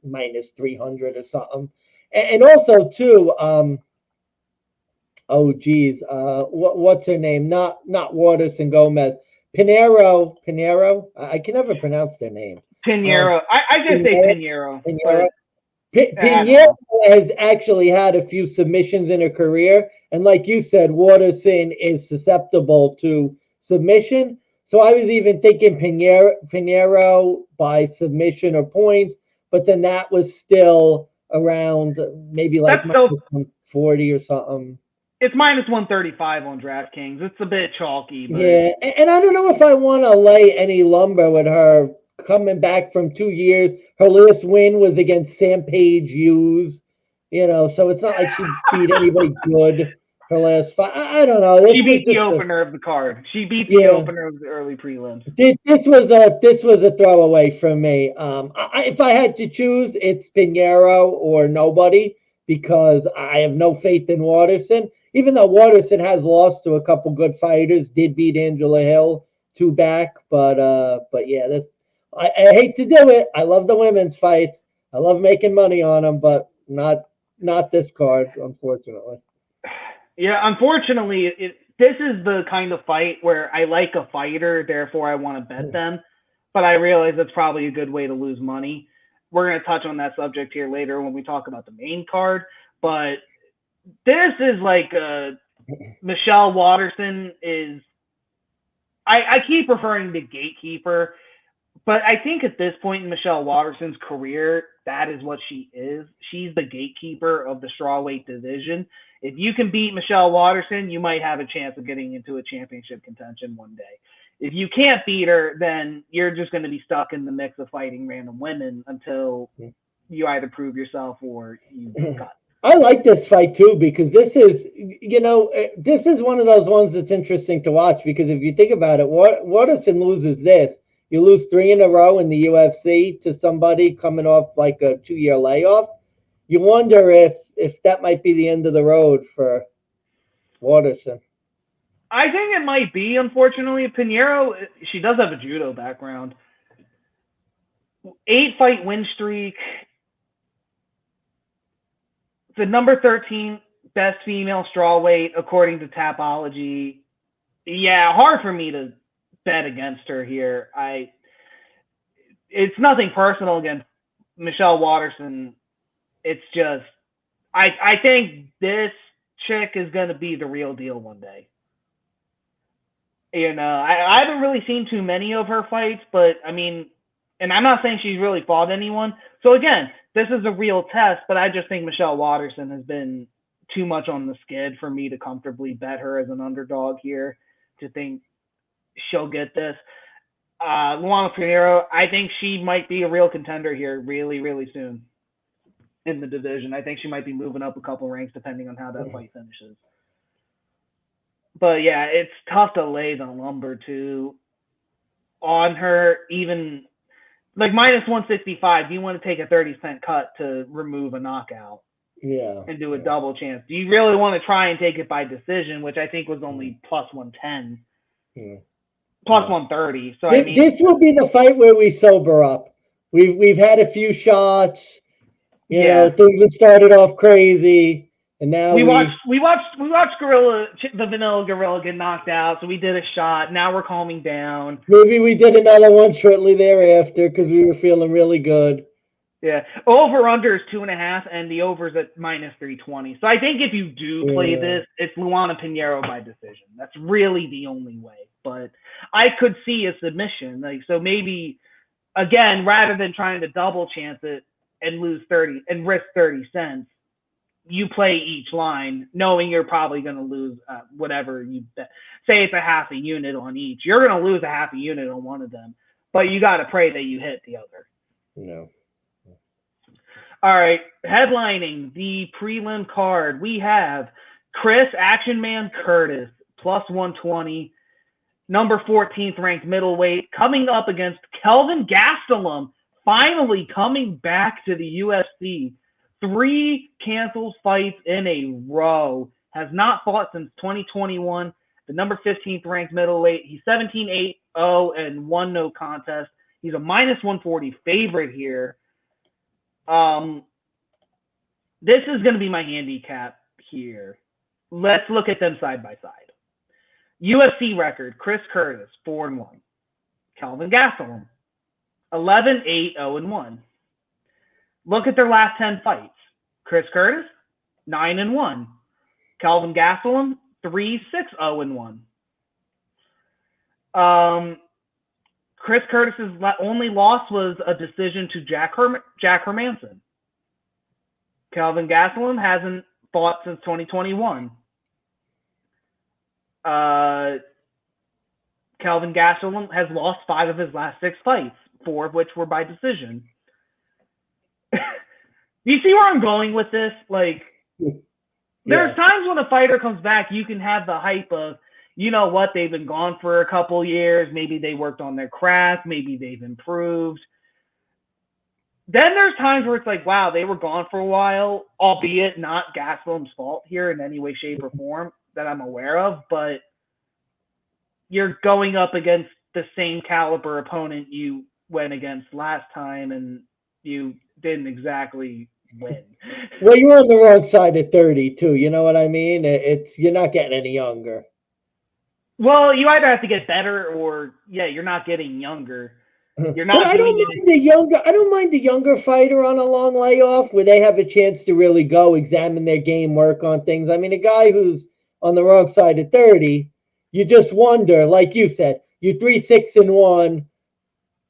minus 300 or something. And also, too, what's her name? Not Waterson Gomez. Pinheiro. I can never pronounce their name. Pinheiro. I just say Pinheiro. Pinheiro has actually had a few submissions in her career. And like you said, Waterson is susceptible to submission. So I was even thinking Pinheiro by submission or points, but then that was still around maybe like minus 140 or something. It's minus 135 on DraftKings. It's a bit chalky. But... yeah, and I don't know if I want to lay any lumber with her coming back from 2 years. Her last win was against Sam Page Hughes, so it's not like she beat anybody good. Her last fight, I don't know. She beat the opener of the card. She beat the opener of the early prelims. This was a throwaway for me. If I had to choose, it's Pinheiro or nobody because I have no faith in Waterson. Even though Waterson has lost to a couple good fighters, did beat Angela Hill 2 back, but yeah, I hate to do it. I love the women's fights. I love making money on them, but not this card, unfortunately. Yeah, unfortunately, this is the kind of fight where I like a fighter, therefore I want to bet them, but I realize that's probably a good way to lose money. We're going to touch on that subject here later when we talk about the main card, but this is like Michelle Waterson is – I keep referring to gatekeeper, but I think at this point in Michelle Waterson's career, that is what she is. She's the gatekeeper of the strawweight division. If you can beat Michelle Waterson, you might have a chance of getting into a championship contention one day. If you can't beat her, then you're just going to be stuck in the mix of fighting random women until you either prove yourself or you cut. I like this fight too because this is one of those ones that's interesting to watch because if you think about it, Watterson loses this, you lose three in a row in the UFC to somebody coming off like a 2-year layoff. You wonder if that might be the end of the road for Watterson. I think it might be, unfortunately. Pinheiro, she does have a judo background. 8-fight win streak. The number 13 best female strawweight, according to Tapology. Yeah, hard for me to bet against her here. It's nothing personal against Michelle Watterson. It's just, I think this chick is going to be the real deal one day. I haven't really seen too many of her fights, but I mean, and I'm not saying she's really fought anyone. So again, this is a real test, but I just think Michelle Watterson has been too much on the skid for me to comfortably bet her as an underdog here to think she'll get this. Luana Pinheiro, I think she might be a real contender here really, really soon in the division. I think she might be moving up a couple ranks depending on how that fight finishes. But yeah, it's tough to lay the lumber too on her, even like minus 165. Do you want to take a 30-cent cut to remove a knockout? Yeah. And do a double chance? Do you really want to try and take it by decision, which I think was only plus 110? Yeah. Plus 130. So this will be the fight where we sober up. We've had a few shots. You know, things have started off crazy. And now we watched Gorilla, the Vanilla Gorilla, get knocked out. So we did a shot. Now we're calming down. Maybe we did another one shortly thereafter because we were feeling really good. Yeah, over under is 2.5, and the over's at minus 320. So I think if you do play this, it's Luana Pinheiro by decision. That's really the only way. But I could see a submission. Like, so maybe again, rather than trying to double chance it and lose 30 and risk 30 cents. You play each line knowing you're probably going to lose whatever you bet. Say it's a half a unit on each. You're going to lose a half a unit on one of them, but you got to pray that you hit the other. No. All right. Headlining the prelim card, we have Chris Action Man Curtis, plus 120, number 14th ranked middleweight, coming up against Kelvin Gastelum, finally coming back to the UFC. 3 canceled fights in a row. Has not fought since 2021. The number 15th ranked middleweight. He's 17-8-0 and 1 no contest. He's a minus 140 favorite here. This is going to be my handicap here. Let's look at them side by side. UFC record, Chris Curtis, 4-1. Kelvin Gastelum, 11-8-0-1. Look at their last 10 fights. Chris Curtis, 9-1. Kelvin Gastelum, 3-6-0-1. Chris Curtis's only loss was a decision to Jack Hermanson. Kelvin Gastelum hasn't fought since 2021. Kelvin Gastelum has lost 5 of his last 6 fights, 4 of which were by decision. Do you see where I'm going with this? Like, there's times when a fighter comes back, you can have the hype of, you know what, they've been gone for a couple years. Maybe they worked on their craft. Maybe they've improved. Then there's times where it's like, wow, they were gone for a while, albeit not Gastelum's fault here in any way, shape, or form that I'm aware of. But you're going up against the same caliber opponent you went against last time, and you didn't exactly win. Well, you're on the wrong side at 30 too. You know what I mean? You're not getting any younger. Well, you either have to get better, or you're not getting younger. You're not. But I don't mind the younger fighter on a long layoff where they have a chance to really go examine their game, work on things. I mean, a guy who's on the wrong side at 30, you just wonder, like you said, you're 3-6-1.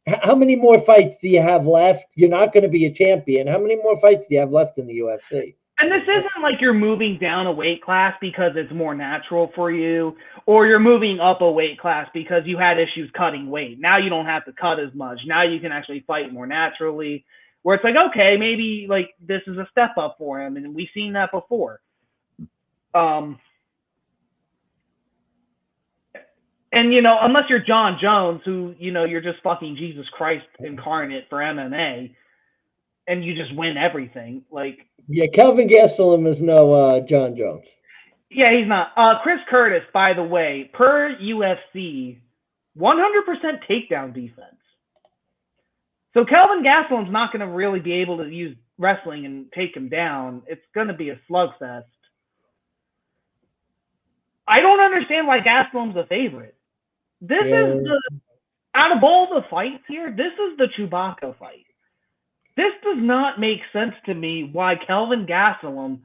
How many more fights do you have left? You're not going to be a champion. How many more fights do you have left in the UFC? And this isn't like you're moving down a weight class because it's more natural for you, or you're moving up a weight class because you had issues cutting weight. Now you don't have to cut as much. Now you can actually fight more naturally. where it's like, okay, maybe like this is a step up for him, and we've seen that before. And unless you're John Jones, who you're just fucking Jesus Christ incarnate for MMA, and you just win everything, like. Yeah, Kelvin Gastelum is no John Jones. Yeah, he's not. Chris Curtis, by the way, per UFC, 100% takedown defense. So Kelvin Gastelum's not going to really be able to use wrestling and take him down. It's going to be a slugfest. I don't understand why Gastelum's a favorite. This is out of all the fights here, this is the Chewbacca fight. This does not make sense to me why Kelvin Gastelum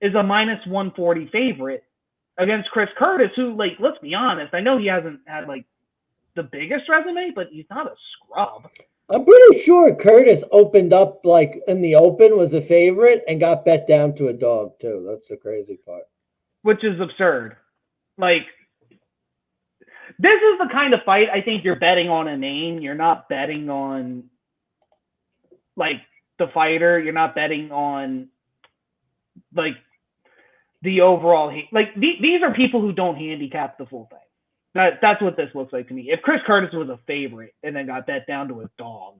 is a minus 140 favorite against Chris Curtis, who, like, let's be honest, I know he hasn't had, like, the biggest resume, but he's not a scrub. I'm pretty sure Curtis opened up, like, in the open, was a favorite, and got bet down to a dog, too. That's the crazy part. Which is absurd. Like, this is the kind of fight I think you're betting on a name. You're not betting on, like, the fighter. You're not betting on, like, the overall. Like, these are people who don't handicap the full thing. That's what this looks like to me. If Chris Curtis was a favorite and then got bet down to a dog,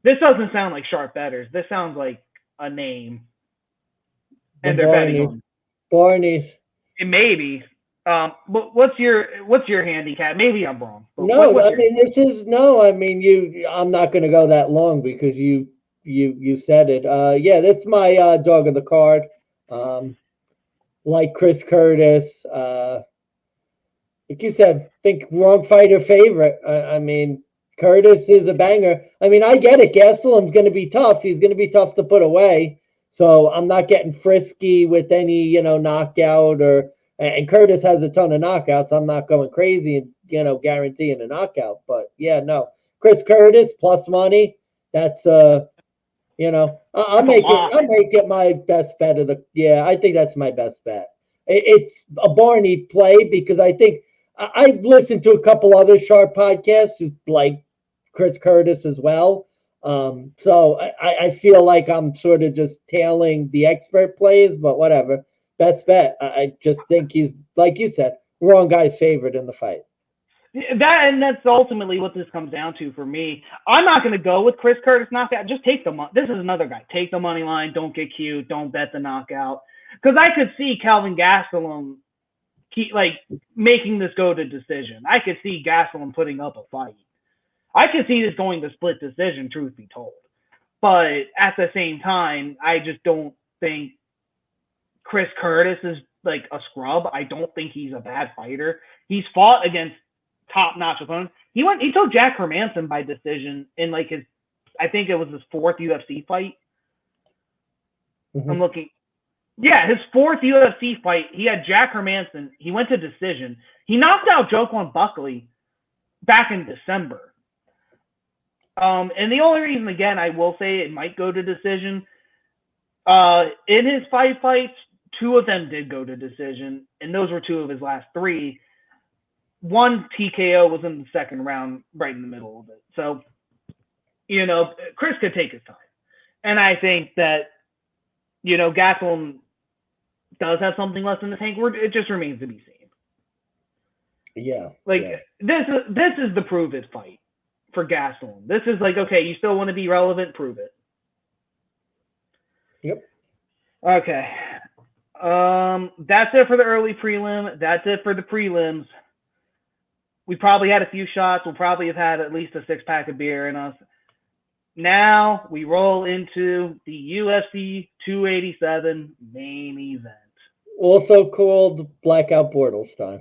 this doesn't sound like sharp bettors. This sounds like a name, and they're betting on Barney's. Maybe. But what's your handicap? Maybe I'm wrong. No, I'm not going to go that long because you said it. Yeah, that's my dog of the card. Like Chris Curtis. Like you said, think wrong fighter favorite. I mean, Curtis is a banger. I mean, I get it. Gastelum's going to be tough. He's going to be tough to put away. So I'm not getting frisky with any, knockout and Curtis has a ton of knockouts. I'm not going crazy and, guaranteeing a knockout. But yeah, no. Chris Curtis plus money. That's I'll make it my best bet of the. Yeah, I think that's my best bet. It's a Barney play because I think I've listened to a couple other sharp podcasts who like Chris Curtis as well. So I feel like I'm sort of just tailing the expert plays, but whatever. Best bet. I just think he's, like you said, wrong guy's favorite in the fight. That's ultimately what this comes down to for me. I'm not going to go with Chris Curtis knockout. Just take the money. This is another guy. Take the money line. Don't get cute. Don't bet the knockout. Because I could see Kelvin Gastelum making this go to decision. I could see Gastelum putting up a fight. I could see this going to split decision, truth be told. But at the same time, I just don't think Chris Curtis is like a scrub. I don't think he's a bad fighter. He's fought against top-notch opponents. He took Jack Hermanson by decision in I think it was his fourth UFC fight. Mm-hmm. I'm looking. Yeah, his fourth UFC fight, he had Jack Hermanson. He went to decision. He knocked out Joaquin Buckley back in December. And the only reason, again, I will say it might go to decision, in his 5 fights, 2 of them did go to decision, and those were 2 of his last 3. 1 TKO was in the second round, right in the middle of it. So, Chris could take his time. And I think that, Gastelum does have something less in the tank. It just remains to be seen. Yeah. This is the prove it fight for Gastelum. This is okay, you still want to be relevant? Prove it. Yep. Okay. That's it for the early prelim. That's it for the prelims. We probably had a few shots. We'll probably have had at least a 6-pack of beer in us. Now we roll into the UFC 287 main event. Also called Blackout Bortles time.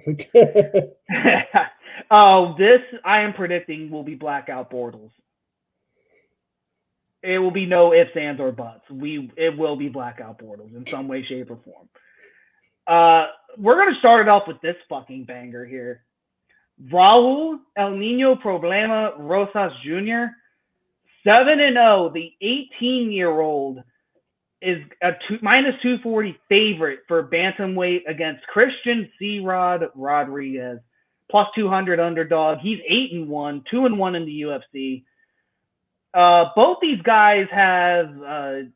This I am predicting will be Blackout Bortles. It will be no ifs, ands, or buts. It will be Blackout Bortles in some way, shape, or form. We're going to start it off with this fucking banger here. Raul El Nino Problema Rosas Jr., 7-0. The 18-year-old is a minus 240 favorite for bantamweight against Christian C-Rod Rodriguez. Plus 200 underdog. He's 8-1, 2-1 in the UFC. Both these guys have a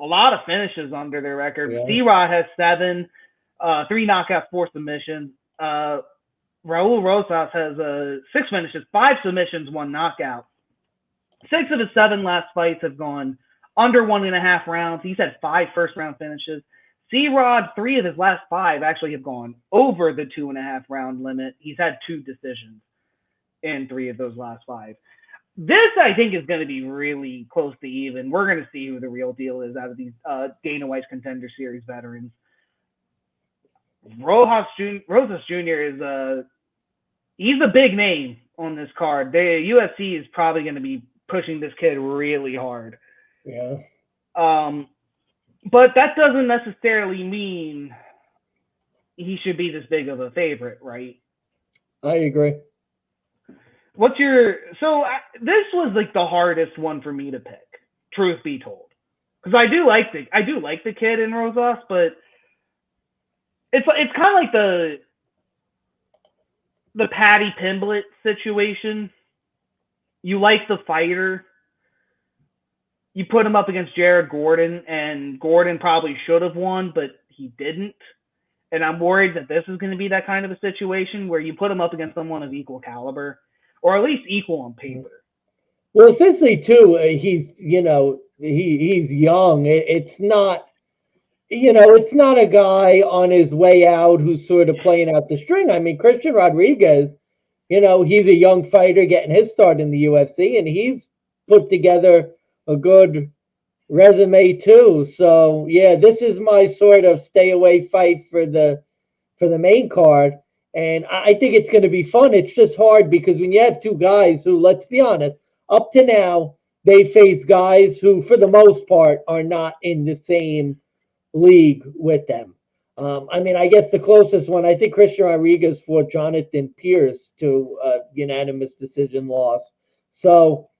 lot of finishes under their record. Yeah. C-Rod has 7, 3 knockouts, 4 submissions. Raul Rosas has 6 finishes, 5 submissions, 1 knockout. 6 of his 7 last fights have gone under 1.5 rounds. He's had 5 first-round finishes. C-Rod, 3 of his last 5 actually have gone over the 2.5 round limit. He's had 2 decisions in 3 of those last 5. This, I think, is going to be really close to even. We're going to see who the real deal is out of these Dana White's Contender Series veterans. Rosas Jr. is he's a big name on this card. The UFC is probably going to be pushing this kid really hard. Yeah. But that doesn't necessarily mean he should be this big of a favorite, right? I agree. This was like the hardest one for me to pick, truth be told. Because I do like the kid in Rosas, but it's kind of like the Paddy Pimblett situation. You like the fighter. You put him up against Jared Gordon, and Gordon probably should have won, but he didn't. And I'm worried that this is going to be that kind of a situation where you put him up against someone of equal caliber, or at least equal on paper. Well, essentially, too, he's young. It's not, it's not a guy on his way out who's sort of playing out the string. I mean, Christian Rodriguez, he's a young fighter getting his start in the UFC, and he's put together a good resume too. So yeah, this is my sort of stay away fight for the main card. And I think it's going to be fun. It's just hard because when you have 2 guys who, let's be honest, up to now, they face guys who, for the most part, are not in the same league with them. I mean, I guess the closest one, I think Christian Rodriguez fought Jonathan Pierce to a unanimous decision loss. So,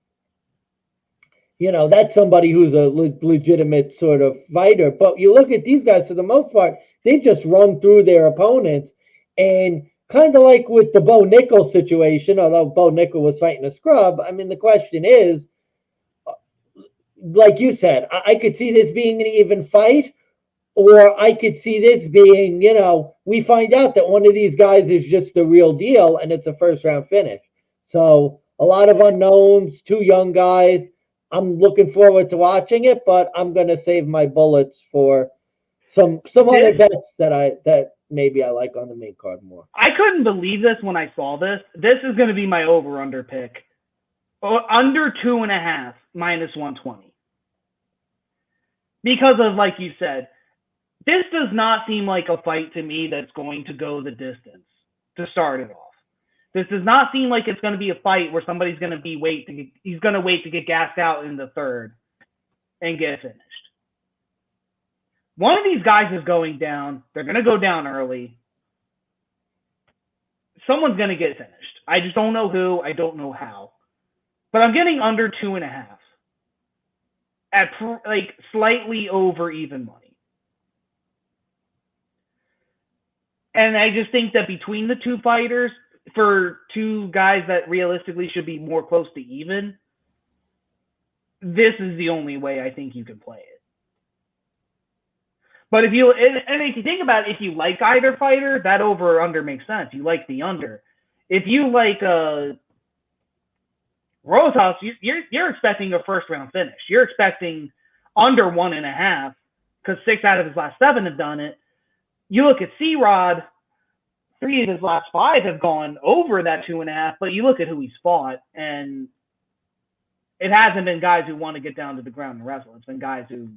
that's somebody who's a legitimate sort of fighter. But you look at these guys, for the most part, they've just run through their opponents. And kind of like with the Bo Nickel situation, although Bo Nickel was fighting a scrub, I mean, the question is, like you said, I could see this being an even fight, or I could see this being, we find out that one of these guys is just the real deal and it's a first-round finish. So a lot of unknowns, 2 young guys. I'm looking forward to watching it, but I'm going to save my bullets for some other bets that maybe I like on the main card more. I couldn't believe this when I saw this. This is going to be my over-under pick. Under 2.5, minus 120. Because of, like you said, this does not seem like a fight to me that's going to go the distance to start it off. This does not seem like it's going to be a fight where somebody's going to wait to get gassed out in the third and get finished. One of these guys is going down. They're going to go down early. Someone's going to get finished. I just don't know who. I don't know how. But I'm getting under 2.5 at slightly over even money. And I just think that between the 2 fighters, for 2 guys that realistically should be more close to even, this is the only way I think you can play it. But if you think about it, if you like either fighter, that over or under makes sense. You like the under. If you like Rosas, you're expecting a first-round finish. You're expecting under 1.5 because 6 out of his last 7 have done it. You look at C-Rod, 3 of his last 5 have gone over that 2.5, but you look at who he's fought, and it hasn't been guys who want to get down to the ground and wrestle. It's been guys who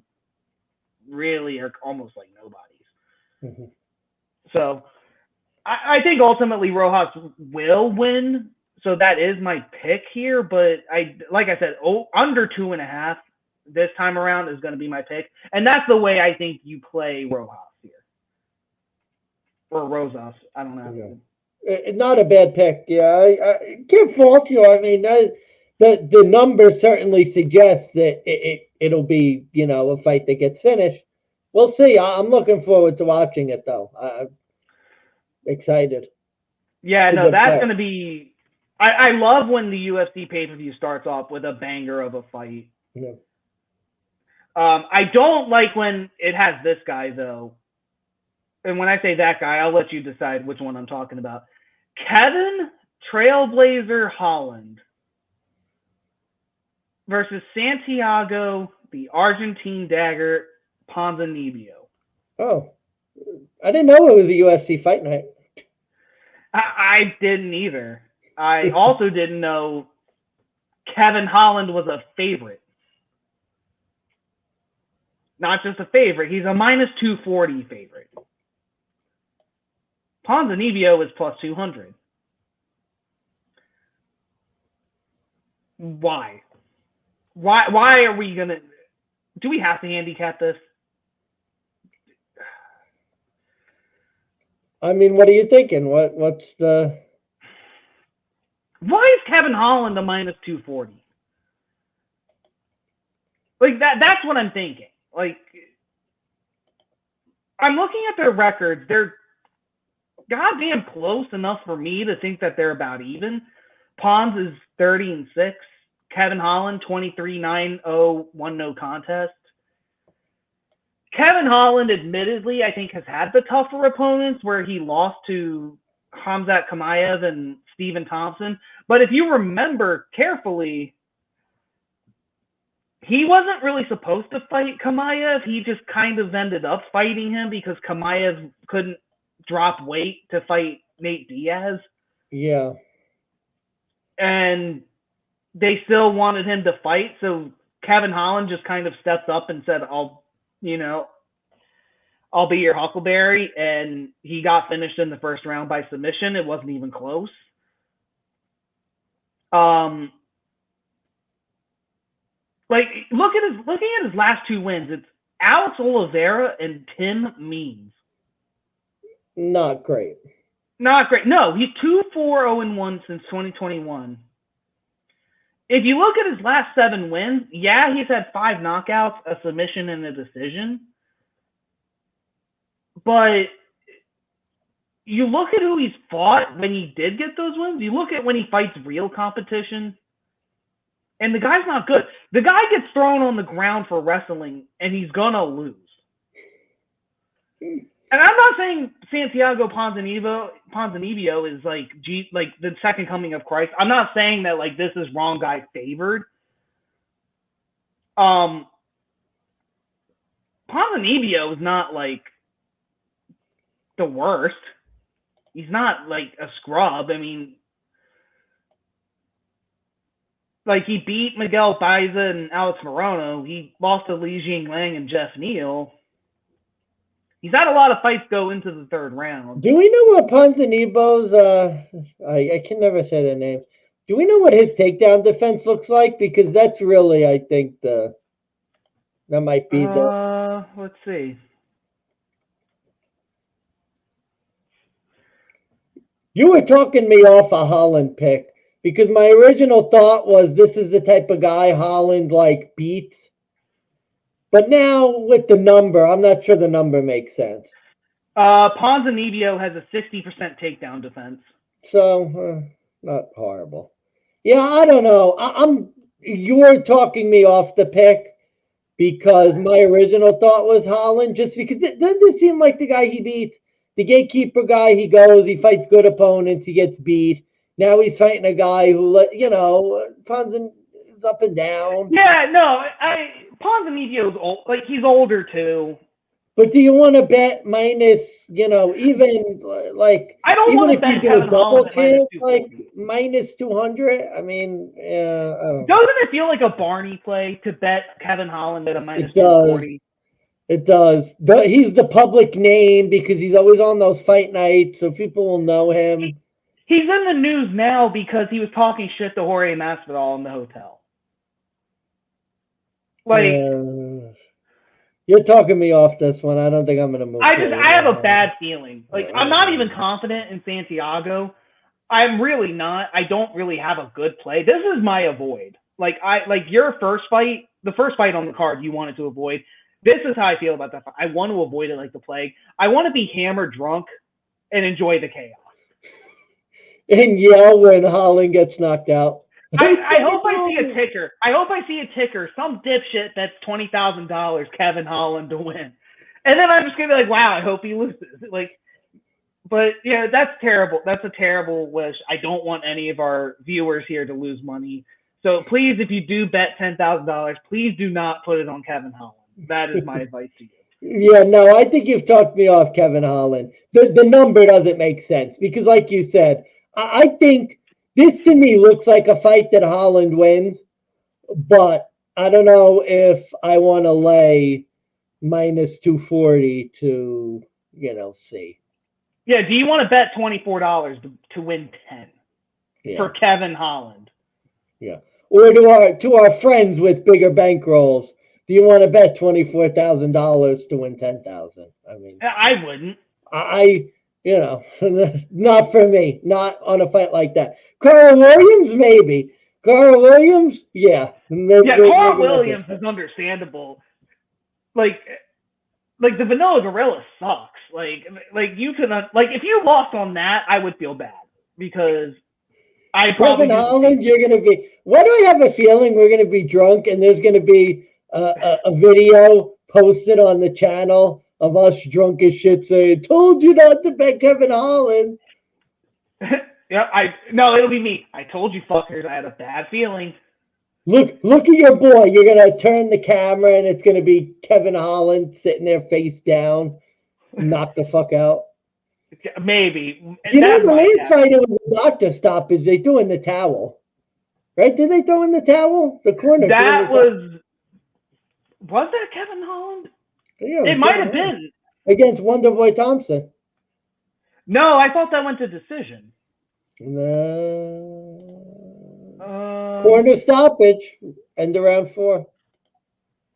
really are almost like nobodies. Mm-hmm. So I think ultimately Rojas will win. So that is my pick here, but like I said, under 2.5 this time around is going to be my pick. And that's the way I think you play Rojas here. Or Rosas. I don't know. Yeah. Not a bad pick. Yeah, I can't fault you. I mean, the numbers certainly suggest that it'll be, a fight that gets finished. We'll see. I'm looking forward to watching it, though. I'm excited. Yeah, no, that's going to be I love when the UFC pay-per-view starts off with a banger of a fight. Yeah. I don't like when it has this guy, though. And when I say that guy, I'll let you decide which one I'm talking about. Kevin Trailblazer Holland versus Santiago, the Argentine Dagger, Ponzinibbio. Oh, I didn't know it was a UFC fight night. I didn't either. I also didn't know Kevin Holland was a favorite. Not just a favorite, he's a minus 240 favorite. Ponzinibbio is plus 200. Why? Why are we going to... Do we have to handicap this? I mean, what are you thinking? What's the... Why is Kevin Holland a minus 240? Like, that's what I'm thinking. Like, I'm looking at their records. They're goddamn close enough for me to think that they're about even. Pons is 30-6. Kevin Holland, 23-9-0, 1 no contest. Kevin Holland, admittedly, I think has had the tougher opponents where he lost to Khamzat Chimaev and Stephen Thompson. But if you remember carefully, he wasn't really supposed to fight Chimaev. He just kind of ended up fighting him because Chimaev couldn't drop weight to fight Nate Diaz. Yeah. And they still wanted him to fight. So Kevin Holland just kind of stepped up and said, I'll be your Huckleberry. And he got finished in the first round by submission. It wasn't even close. Looking at his last 2 wins, it's Alex Oliveira and Tim Means. Not great. Not great. No, he's 2-4-0-1 since 2021. If you look at his last 7 wins, yeah, he's had 5 knockouts, a submission, and a decision. But you look at who he's fought when he did get those wins. You look at when he fights real competition, and the guy's not good. The guy gets thrown on the ground for wrestling, and he's going to lose. And I'm not saying Santiago Ponzinibbio is like the second coming of Christ. I'm not saying that like this is wrong guy favored. Ponzinibbio is not like the worst. He's not like a scrub. I mean, like he beat Miguel Baiza and Alex Morono. He lost to Li Jingliang and Jeff Neal. He's had a lot of fights go into the 3rd round. Do we know what Ponzinibbio's, I can never say their name. Do we know what his takedown defense looks like? Because that's really, I think, that might be let's see. You were talking me off a Holland pick because my original thought was this is the type of guy Holland, like, beats. But now with the number, I'm not sure the number makes sense. Ponzinibbio has a 60% takedown defense. So, not horrible. Yeah, I don't know. You were talking me off the pick because my original thought was Holland, just because it doesn't seem like the guy he beats. The gatekeeper guy, he goes, he fights good opponents, he gets beat. Now he's fighting a guy who, Ponzin is up and down. Yeah, no, Ponzinibbio's old, like he's older too. But do you want to bet minus, even like I don't want to bet Kevin Holland chance, like minus 200? I mean, doesn't it feel like a Barney play to bet Kevin Holland at a minus 240? It does. He's the public name because he's always on those fight nights, so people will know him. He's in the news now because he was talking shit to Jorge Masvidal in the hotel. You're talking me off this one. I don't think I'm going to move. I have a bad feeling. Like, I'm not even confident in Santiago. I'm really not. I don't really have a good play. This is my avoid. Like your first fight, the first fight on the card you wanted to avoid. This is how I feel about that fight. I want to avoid it like the plague. I want to be hammered drunk and enjoy the chaos. and yell when Holland gets knocked out. I hope I see a ticker. I hope I see a ticker. Some dipshit that's $20,000, Kevin Holland to win, and then I'm just gonna be like, wow, I hope he loses. Like, but yeah, that's terrible. That's a terrible wish. I don't want any of our viewers here to lose money. So please, if you do bet $10,000, please do not put it on Kevin Holland. That is my advice to you. Yeah, no, I think you've talked me off, Kevin Holland. The number doesn't make sense because, like you said, I think this to me looks like a fight that Holland wins, but I don't know if I want to lay minus 240 to, see. Yeah, do you want to bet $24 to win 10 for Kevin Holland? Yeah. Or to our friends with bigger bankrolls, do you want to bet $24,000 to win 10,000? I mean, I wouldn't. Not for me. Not on a fight like that. Carl Williams, maybe. Carl Williams, yeah. Carl Williams is understandable. Like the Vanilla Gorilla sucks. Like you could if you lost on that, I would feel bad because I probably. Kevin Holland, you're gonna be. Why do I have a feeling we're gonna be drunk and there's gonna be a video posted on the channel of us drunk as shit saying, "Told you not to bet Kevin Holland." Yeah, it'll be me. I told you fuckers I had a bad feeling. Look at your boy. You're gonna turn the camera and it's gonna be Kevin Holland sitting there face down, knock the fuck out. Maybe. The last fight it was a doctor stoppage. They threw in the towel. Right? Did they throw in the towel? The corner. That was that Kevin Holland? Yeah, it might have been. Against Wonderboy Thompson. No, I thought that went to decision. Corner stoppage. End of round 4.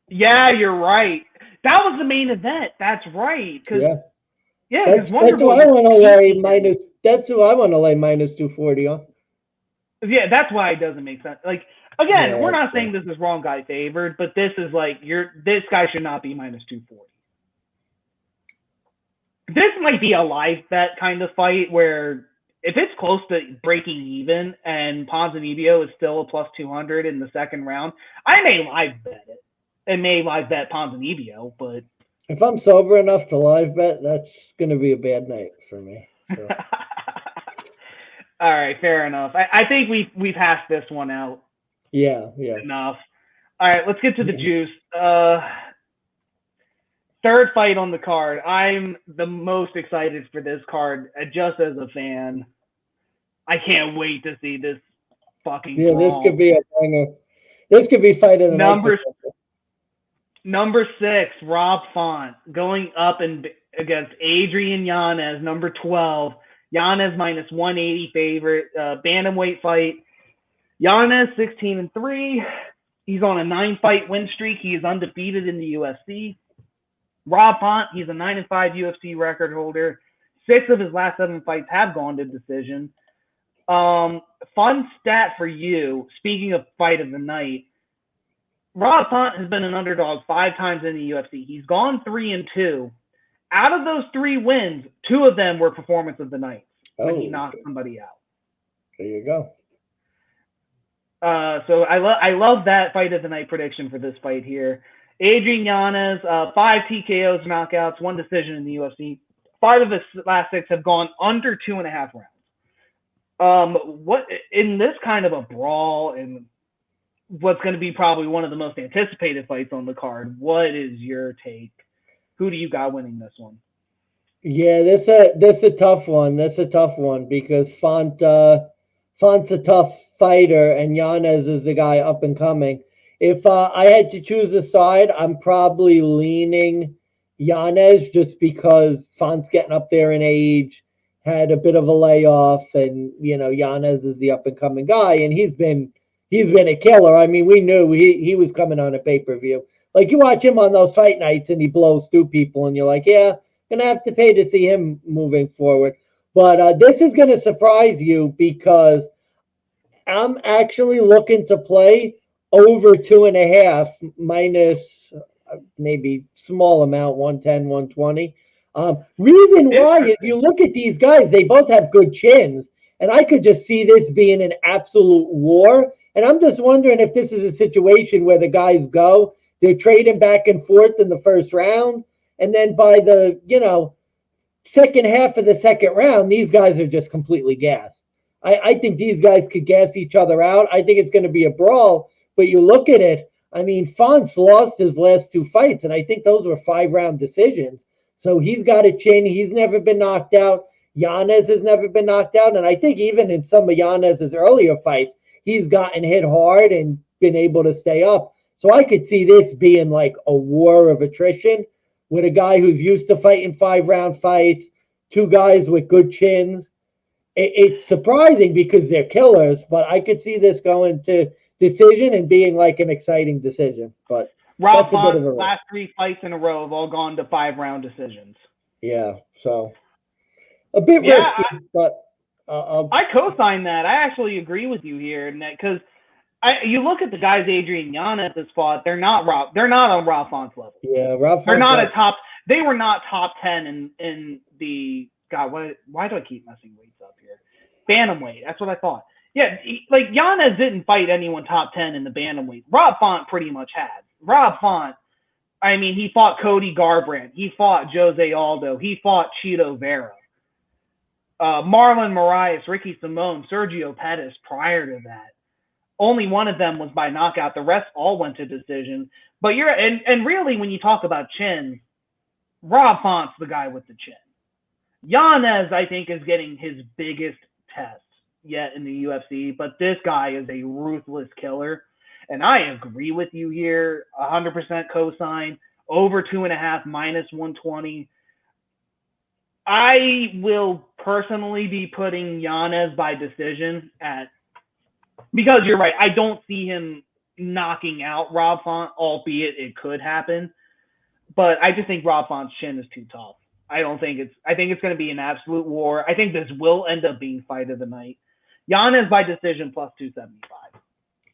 Yeah, you're right. That was the main event. That's right. That's who I want to lay minus. That's who I want to lay minus 240 on. Yeah, that's why it doesn't make sense. Like, again, we're not saying this is wrong guy favored, but this is like this guy should not be minus 240. This might be a live bet kind of fight where if it's close to breaking even and Ponzinibbio is still a plus 200 in the second round, I may live bet it. And may live bet Ponzinibbio, but if I'm sober enough to live bet, that's going to be a bad night for me. So. All right, fair enough. I think we've hashed this one out. Yeah. Enough. All right, let's get to the juice. Third fight on the card. I'm the most excited for this card, just as a fan. I can't wait to see this fucking. Yeah, brawl. This could be a banger. This could be fight of the night. Number 6, Rob Font, going up against Adrian Yanez, number 12. Yanez minus 180 favorite. Bantamweight fight. Yanez 16-3. He's on a 9-fight win streak. He is undefeated in the UFC. Rob Font, he's a 9-5 UFC record holder. 6 of his last 7 fights have gone to decision. Fun stat for you, speaking of fight of the night, Rob Font has been an underdog 5 times in the UFC. He's gone 3-2. Out of those 3 wins, 2 of them were performance of the night when he knocked somebody out. There you go. So I love that fight of the night prediction for this fight here. Adrian Yanez, 5 TKOs, knockouts, 1 decision in the UFC. 5 of his last 6 have gone under 2.5 rounds. What in this kind of a brawl and what's going to be probably one of the most anticipated fights on the card, what is your take? Who do you got winning this one? Yeah, this a tough one. That's a tough one because Font's a tough fighter and Yanez is the guy up and coming. If I had to choose a side, I'm probably leaning Yanez just because Font's getting up there in age, had a bit of a layoff, and Yanez is the up and coming guy, and he's been a killer. I mean, we knew he was coming on a pay-per-view. Like you watch him on those fight nights and he blows through people, and you're like, yeah, gonna have to pay to see him moving forward. But this is gonna surprise you because I'm actually looking to play over 2.5 minus maybe small amount, 110, 120. Reason why is you look at these guys, they both have good chins. And I could just see this being an absolute war. And I'm just wondering if this is a situation where the guys go, they're trading back and forth in the first round. And then by the, second half of the second round, these guys are just completely gassed. I think these guys could gas each other out. I think it's going to be a brawl. But you look at it, I mean, Font's lost his last 2 fights, and I think those were 5-round decisions. So he's got a chin. He's never been knocked out. Yanez has never been knocked out. And I think even in some of Yanez's earlier fights, he's gotten hit hard and been able to stay up. So I could see this being like a war of attrition with a guy who's used to fighting 5-round fights, 2 guys with good chins. It's surprising because they're killers, but I could see this going to decision and being like an exciting decision. But Rob Font's last 3 fights in a row have all gone to 5-round decisions. Yeah, so a bit risky, but I co-sign that. I actually agree with you here, and that because you look at the guys Adrian Yanez has fought, they're not on Rob Font's level. Yeah, Rob Font. They're not they were not top 10 in the why do I keep messing weights up here? Bantamweight. That's what I thought. Yeah, like Yanez didn't fight anyone top 10 in the bantamweight. Rob Font pretty much had. Rob Font, I mean, he fought Cody Garbrandt. He fought Jose Aldo. He fought Chito Vera. Marlon Moraes, Ricky Simone, Sergio Pettis prior to that. Only one of them was by knockout. The rest all went to decision. But and really when you talk about chin, Rob Font's the guy with the chin. Yanez, I think, is getting his biggest test yet in the UFC, but this guy is a ruthless killer. And I agree with you here, 100% cosign, over 2.5, minus 120. I will personally be putting Yanez by decision because you're right. I don't see him knocking out Rob Font, albeit it could happen. But I just think Rob Font's chin is too tough. I think it's going to be an absolute war. I think this will end up being fight of the night. Yanez by decision plus 275.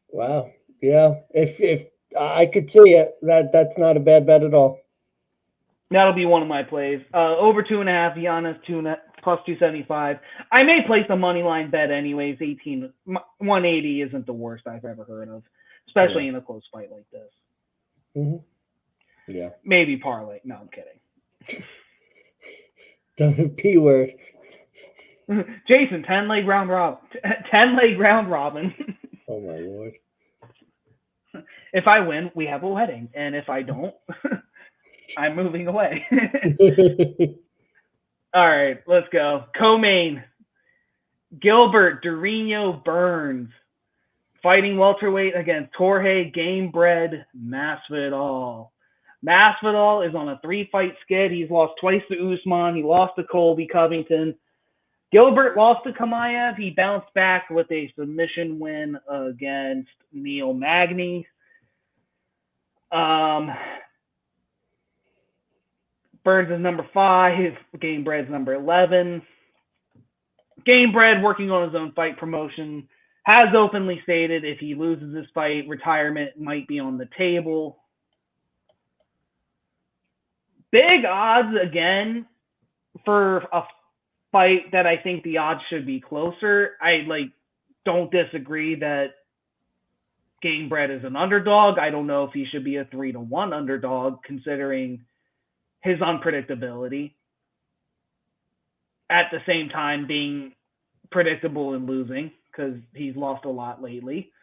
Wow. Yeah. If I could see it, that's not a bad bet at all. That'll be one of my plays. Over 2.5, Yanez plus 275. I may place a money line bet anyways. 180 isn't the worst I've ever heard of, especially in a close fight like this. Mm-hmm. Yeah. Maybe parlay. No, I'm kidding. The P word. Jason, 10-leg round robin. 10-leg round robin. Oh my Lord. If I win, we have a wedding. And if I don't, I'm moving away. All right, let's go. Co-main. Gilbert Durinho Burns fighting welterweight against Jorge Gamebred Masvidal. Masvidal is on a 3-fight skid. He's lost twice to Usman. He lost to Colby Covington. Gilbert lost to Kamaev. He bounced back with a submission win against Neil Magny. Burns is number 5. Gamebred's number 11. Gamebred, working on his own fight promotion, has openly stated if he loses this fight, retirement might be on the table. Big odds again for a fight that I think the odds should be closer. I don't disagree that Gamebred is an underdog. I don't know if he should be a 3-1 underdog considering his unpredictability. At the same time being predictable and losing because he's lost a lot lately.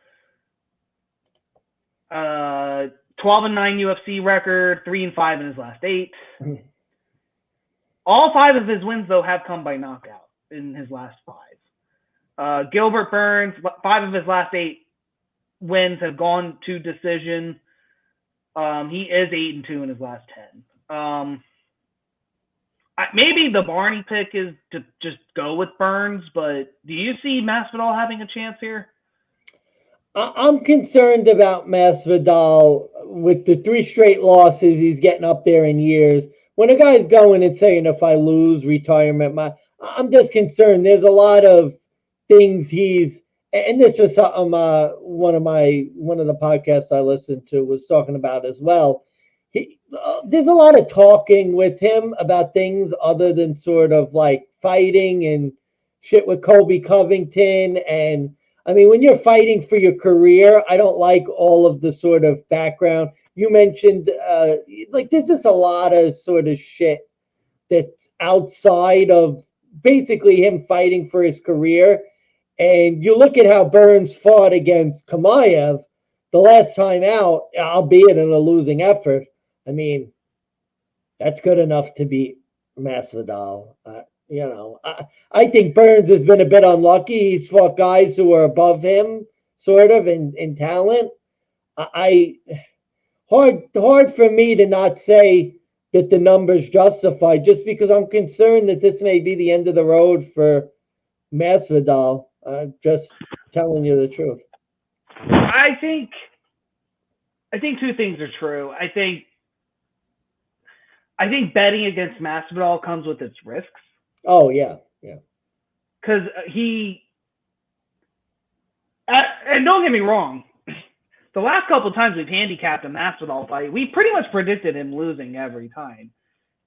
12-9 UFC record, 3-5 in his last 8. All 5 of his wins, though, have come by knockout in his last 5. Gilbert Burns, 5 of his last 8 wins have gone to decision. He is 8-2 in his last 10. Maybe the Barney pick is to just go with Burns, but do you see Masvidal having a chance here? I'm concerned about Masvidal with the 3 straight losses. He's getting up there in years. When a guy's going and saying, if I lose, retirement, I'm just concerned. There's a lot of things and this was something one of the podcasts I listened to was talking about as well. There's a lot of talking with him about things other than sort of like fighting and shit with Colby Covington. And I mean, when you're fighting for your career, I don't like all of the sort of background. You mentioned, like, there's just a lot of sort of shit that's outside of basically him fighting for his career. And you look at how Burns fought against Kamaev the last time out, albeit in a losing effort. I mean, that's good enough to beat Masvidal. I think Burns has been a bit unlucky. He's fought guys who are above him, sort of, in talent. Hard for me to not say that the numbers justify, just because I'm concerned that this may be the end of the road for Masvidal. Just telling you the truth. I think two things are true. I think betting against Masvidal comes with its risks. Oh yeah. Because and don't get me wrong, the last couple of times we've handicapped a Masvidal fight, we pretty much predicted him losing every time.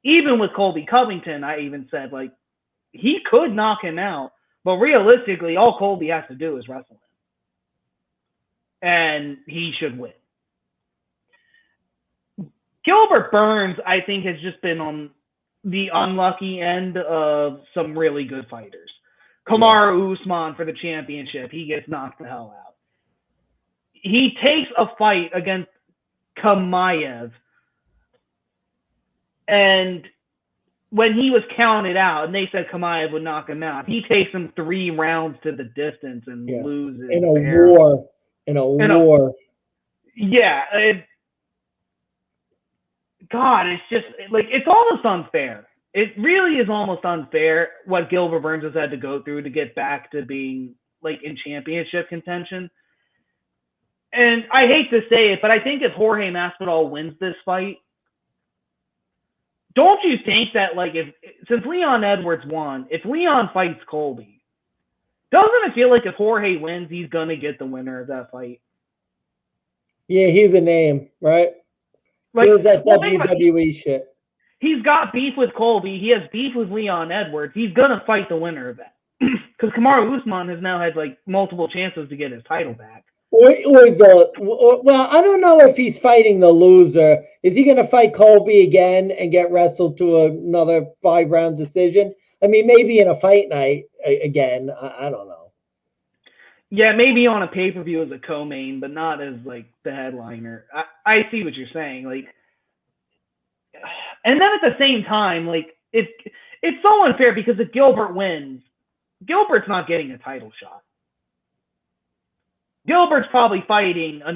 Even with Colby Covington, I even said, like, he could knock him out, but realistically, all Colby has to do is wrestle him, and he should win. Gilbert Burns, I think, has just been on the unlucky end of some really good fighters. Kamaru Usman for the championship, he gets knocked the hell out. He takes a fight against Kamaev, and when he was counted out, and they said Kamaev would knock him out, he takes him 3 rounds to the distance and loses. In a war. God, it's just, like, it's almost unfair. It really is almost unfair what Gilbert Burns has had to go through to get back to being, like, in championship contention. And I hate to say it, but I think if Jorge Masvidal wins this fight, don't you think that, like, since Leon Edwards won, if Leon fights Colby, doesn't it feel like if Jorge wins, he's going to get the winner of that fight? Yeah, he's a name, right? Like, here's that WWE shit. He's got beef with Colby. He has beef with Leon Edwards. He's going to fight the winner of that. Because Kamaru Usman has now had, like, multiple chances to get his title back. Well, I don't know if he's fighting the loser. Is he going to fight Colby again and get wrestled to another 5-round decision? I mean, maybe in a fight night again. I don't know. Yeah, maybe on a pay-per-view as a co-main, but not as, like, the headliner. I see what you're saying. Like, and then at the same time, like, it's so unfair because if Gilbert wins, Gilbert's not getting a title shot. Gilbert's probably fighting a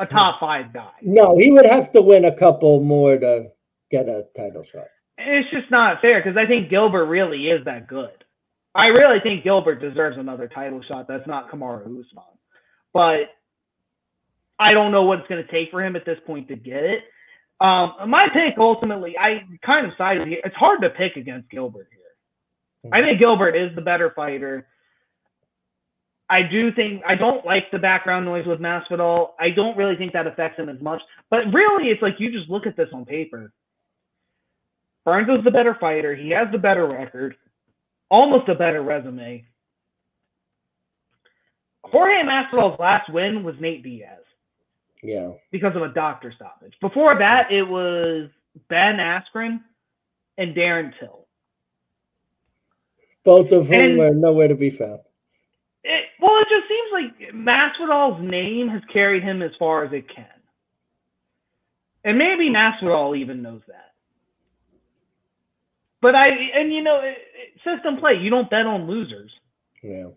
top 5 guy. No, he would have to win a couple more to get a title shot. It's just not fair because I think Gilbert really is that good. I really think Gilbert deserves another title shot. That's not Kamaru Usman. But I don't know what it's going to take for him at this point to get it. My pick, ultimately, I kind of sided here. It's hard to pick against Gilbert here. I think Gilbert is the better fighter. I don't like the background noise with Masvidal. I don't really think that affects him as much. But really, it's like you just look at this on paper. Burns is the better fighter. He has the better record. Almost a better resume. Jorge Masvidal's last win was Nate Diaz. Yeah. Because of a doctor stoppage. Before that, it was Ben Askren and Darren Till. Both of whom are nowhere to be found. It just seems like Masvidal's name has carried him as far as it can. And maybe Masvidal even knows that. But system play, you don't bet on losers. Yeah.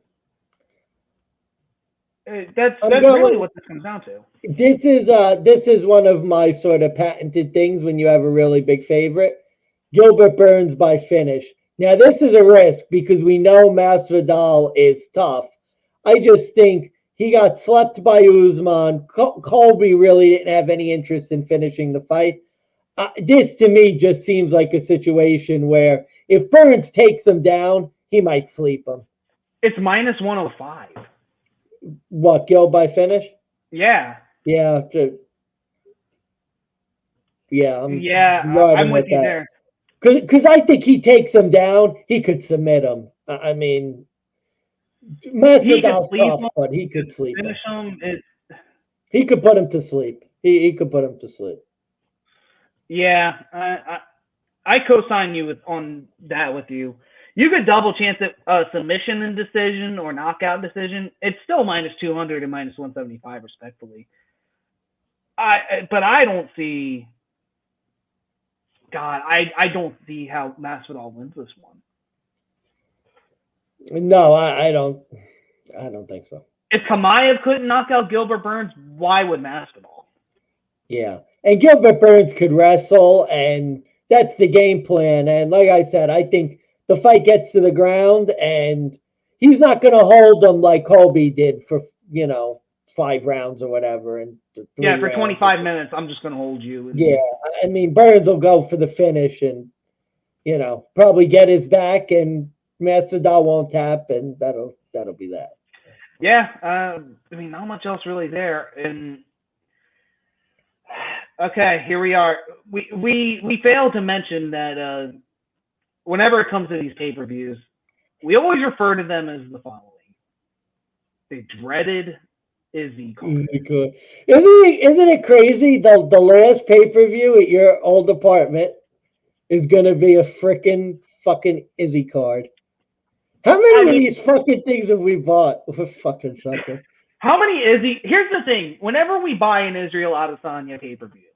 That's really what this comes down to. This is one of my sort of patented things when you have a really big favorite. Gilbert Burns by finish. Now, this is a risk because we know Masvidal is tough. I just think he got slept by Usman. Colby really didn't have any interest in finishing the fight. This, to me, just seems like a situation where if Burns takes him down, he might sleep him. It's minus 105. What, Gil by finish? Yeah. Yeah. I'm with you there. Because I think he takes him down, he could submit him. I mean, He could Masvidal's sleep tough, him, but he could sleep him. finish him. He could put him to sleep. He could put him to sleep. Yeah, I co-sign you on that with you. You could double chance it submission and decision or knockout decision. It's still minus 200 and minus 175 respectfully. But I don't see. God, I don't see how Masvidal wins this one. No, I don't think so. If Kamaev couldn't knock out Gilbert Burns, why would Masvidal? Yeah, and Gilbert Burns could wrestle, and that's the game plan. And like I said, I think the fight gets to the ground, and he's not going to hold them like Colby did for 5 rounds or whatever. And yeah, for 25 minutes, I'm just going to hold you. And... yeah, I mean Burns will go for the finish, and probably get his back, and Masvidal won't tap, and that'll be that. Yeah, I mean, not much else really there. And okay, here we are. We failed to mention that whenever it comes to these pay-per-views, we always refer to them as the following: the dreaded Izzy card. Isn't it crazy? The last pay-per-view at your old apartment is gonna be a freaking fucking Izzy card. How many of these fucking things have we bought? We're fucking sucker. How many Izzy? Here's the thing: whenever we buy an Israel Adesanya pay-per-view,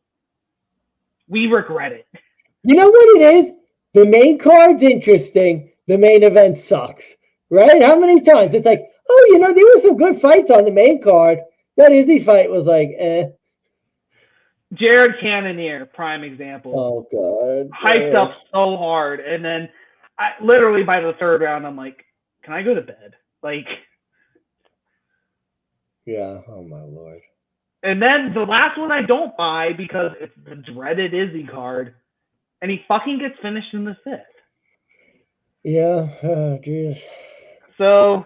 we regret it. You know what it is? The main card's interesting. The main event sucks, right? How many times it's like, oh, there were some good fights on the main card. That Izzy fight was like, eh. Jared Cannonier, prime example. Oh God, hyped up so hard, and then literally by the third round, I'm like, can I go to bed? Like, yeah. Oh my Lord. And then the last one I don't buy because it's the dreaded Izzy card, and he fucking gets finished in the 5th. Yeah. Oh jeez. So,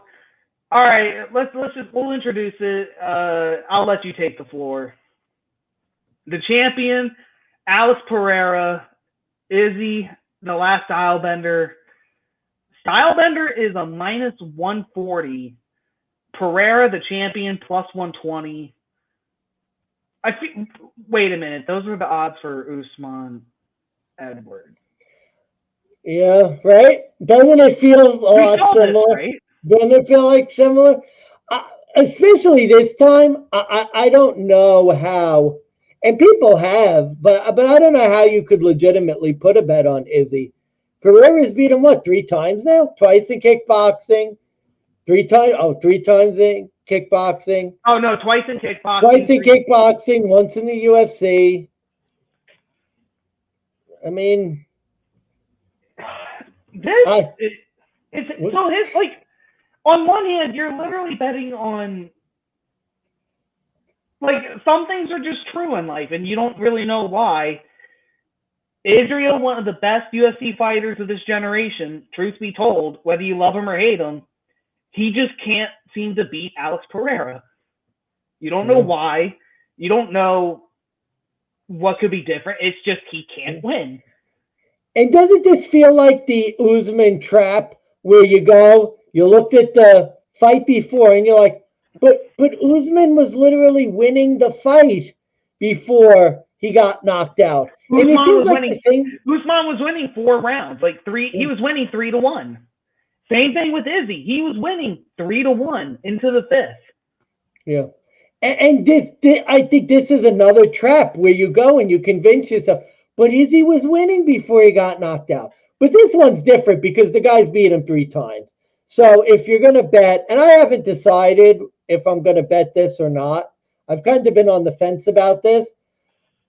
all right, we'll introduce it. I'll let you take the floor. The champion, Alex Pereira, Izzy, the last Stylebender. Stylebender is a minus 140. Pereira, the champion, plus 120. Wait a minute. Those were the odds for Usman Edwards. Yeah, right? Doesn't it feel a lot similar? Right? Doesn't it feel like similar? Especially this time, I don't know how, and people have, but I don't know how you could legitimately put a bet on Izzy. Pereira's beat him, 3 times now? Twice in kickboxing? 3 times? Oh, 3 times in kickboxing? Oh, no, twice in kickboxing. Twice in kickboxing, once in the UFC. I mean... on one hand, you're literally betting on, some things are just true in life, and you don't really know why. Israel, one of the best UFC fighters of this generation, truth be told, whether you love him or hate him, he just can't seem to beat Alex Pereira. You don't know why. You don't know what could be different. It's just he can't win. And doesn't this feel like the Usman trap where you looked at the fight before and you're like, but Usman was literally winning the fight before he got knocked out. Usman was winning 4 rounds, 3. He was winning 3-1. Same thing with Izzy. He was winning 3-1 into the 5th. Yeah. And this, I think this is another trap where you go and you convince yourself, but Izzy was winning before he got knocked out. But this one's different because the guy's beat him 3 times. So if you're going to bet, and I haven't decided if I'm going to bet this or not. I've kind of been on the fence about this.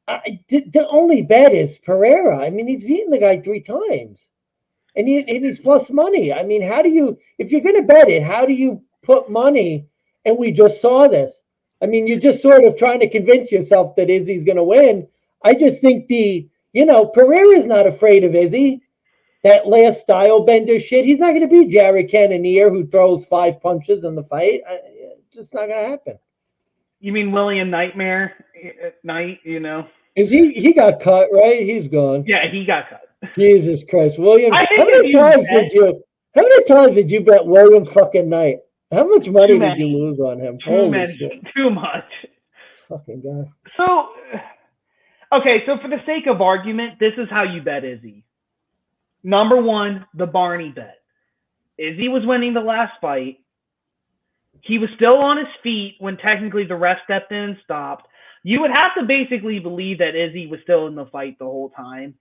The only bet is Pereira. I mean, he's beaten the guy 3 times. And he's plus money. I mean, if you're going to bet it, how do you put money? And we just saw this. I mean, you're just sort of trying to convince yourself that Izzy's going to win. I just think Pereira's not afraid of Izzy. That last Stylebender shit, he's not going to beat Jared Cannonier, who throws 5 punches in the fight. It's just not going to happen. You mean William Nightmare Knight, Is he got cut, right? He's gone. Yeah, he got cut. Jesus Christ. William, how many times did you How many times did you bet William fucking Knight? How much money did you lose on him? Too Holy many. shit. Too much. Fucking guy. So, okay, so for the sake of argument, this is how you bet Izzy. Number one, the Barney bet. Izzy was winning the last fight. He was still on his feet when technically the ref stepped in and stopped. You would have to basically believe that Izzy was still in the fight the whole time.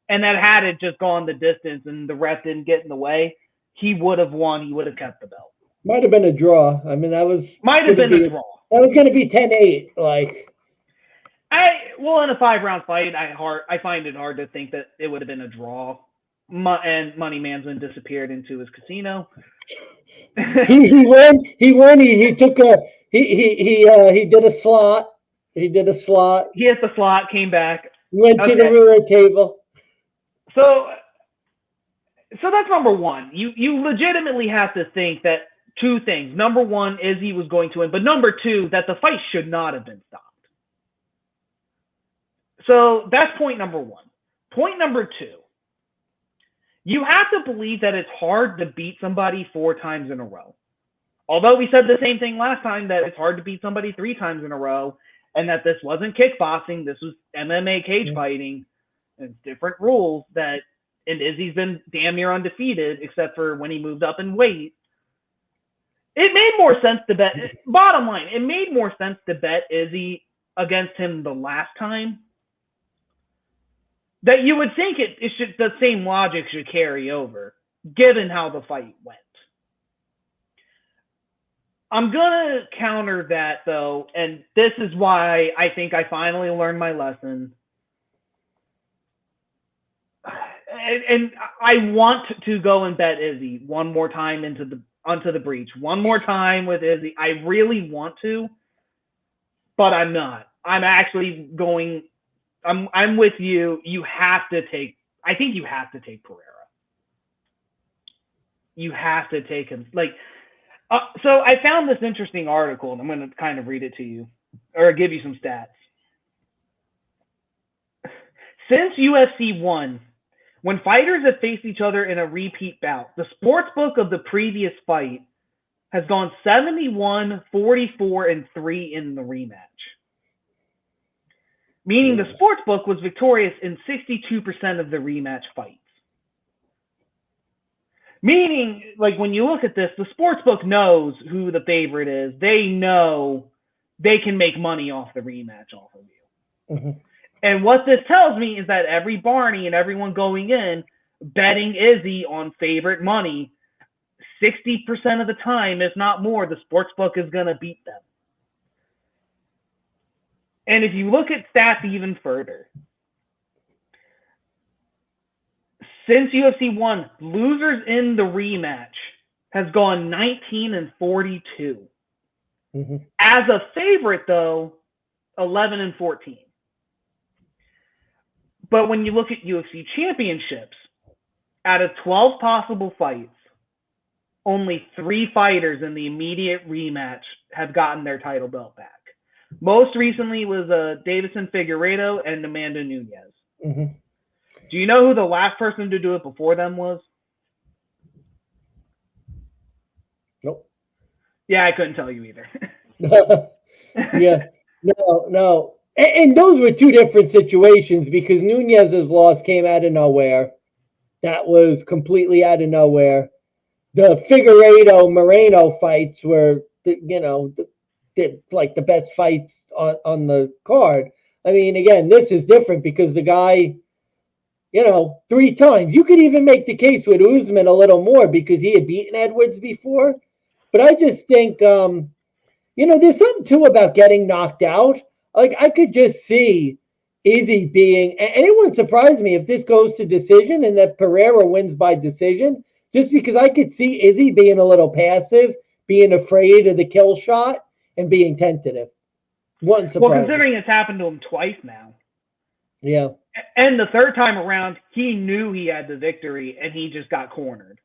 And that had it just gone the distance and the ref didn't get in the way, he would have won. He would have kept the belt. Might have been a draw. I mean, that was... Might have been a draw. That was going to be 10-8. Like... Well, in a 5-round fight, I find it hard to think that it would have been a draw. And Money Mansmann disappeared into his casino. he won. He took a he did a slot. He hit the slot, came back. Went to the roulette table. So that's number one. You legitimately have to think that two things. Number one, Izzy was going to win, but number two, that the fight should not have been stopped. So that's point number one. Point number two, you have to believe that it's hard to beat somebody 4 times in a row. Although we said the same thing last time, that it's hard to beat somebody 3 times in a row, and that this wasn't kickboxing, this was MMA cage fighting, and different rules, and Izzy's been damn near undefeated, except for when he moved up in weight. It made more sense to bet, bottom line, it made more sense to bet Izzy against him the last time. That you would think the same logic should carry over, given how the fight went. I'm going to counter that, though, and this is why I think I finally learned my lesson. And I want to go and bet Izzy one more time onto the breach. One more time with Izzy. I really want to, but I'm not. I'm actually going... I'm with you. I think you have to take Pereira. You have to take him. So I found this interesting article, and I'm going to kind of read it to you, or give you some stats. Since UFC 1, when fighters have faced each other in a repeat bout, the sportsbook of the previous fight has gone 71, 44, and 3 in the rematch. Meaning the sportsbook was victorious in 62% of the rematch fights. Meaning, when you look at this, the sportsbook knows who the favorite is. They know they can make money off the rematch off of you. Mm-hmm. And what this tells me is that every Barney and everyone going in, betting Izzy on favorite money, 60% of the time, if not more, the sportsbook is going to beat them. And if you look at stats even further, since UFC 1, losers in the rematch has gone 19 and 42. Mm-hmm. As a favorite, though, 11 and 14. But when you look at UFC championships, out of 12 possible fights, only 3 fighters in the immediate rematch have gotten their title belt back. Most recently was Davison Figueiredo and Amanda Nunes. Mm-hmm. Do you know who the last person to do it before them was? Nope. Yeah, I couldn't tell you either. Yeah. No. And those were 2 different situations, because Nunes's loss came out of nowhere. That was completely out of nowhere. The Figueiredo-Moreno fights were, the best fights on the card. I mean, again, this is different because the guy, 3 times. You could even make the case with Usman a little more because he had beaten Edwards before. But I just think, there's something too about getting knocked out. I could just see Izzy being, and it wouldn't surprise me if this goes to decision and that Pereira wins by decision, just because I could see Izzy being a little passive, being afraid of the kill shot, and being tentative. Well, considering it's happened to him twice now. Yeah. And the third time around, he knew he had the victory, and he just got cornered.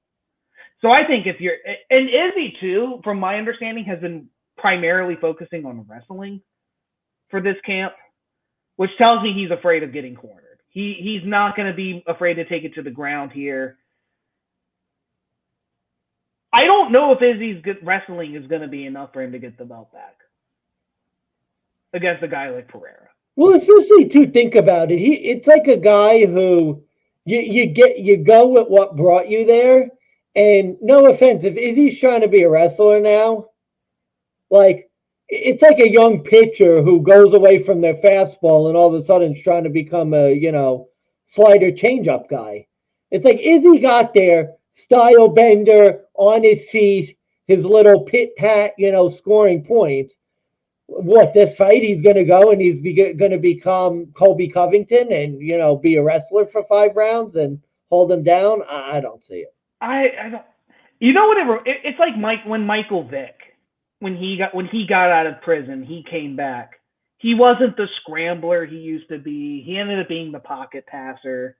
So I think and Izzy too, from my understanding, has been primarily focusing on wrestling for this camp, which tells me he's afraid of getting cornered. He's not going to be afraid to take it to the ground here. I don't know if Izzy's good wrestling is going to be enough for him to get the belt back against a guy like Pereira. Well, especially to think about it, it's like a guy who you go with what brought you there. And no offense, if Izzy's trying to be a wrestler now, like it's like a young pitcher who goes away from their fastball and all of a sudden is trying to become a slider changeup guy. It's like Izzy got there, style bender on his feet, his little pit pat, scoring points. What, this fight he's going to go and he's going to become Colby Covington and be a wrestler for 5 rounds and hold him down? I don't see it. I don't. You know what? It's like when Michael Vick, when he got out of prison, he came back. He wasn't the scrambler he used to be. He ended up being the pocket passer,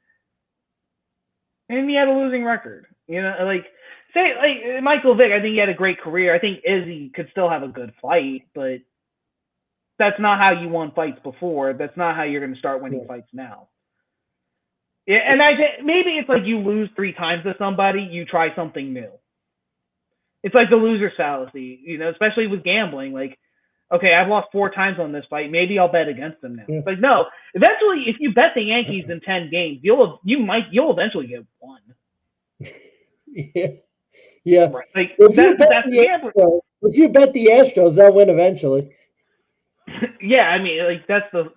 and he had a losing record. Say Michael Vick. I think he had a great career. I think Izzy could still have a good fight, but that's not how you won fights before. That's not how you're going to start winning fights now. Yeah, and I think maybe it's like you lose 3 times to somebody, you try something new. It's like the loser fallacy, especially with gambling. Like, okay, I've lost 4 times on this fight. Maybe I'll bet against them now. Yeah. It's like, no. Eventually, if you bet the Yankees in 10 games, you'll eventually get 1. Yeah. Right. Like if you bet the Astros, they'll win eventually. Yeah, I mean, like that's the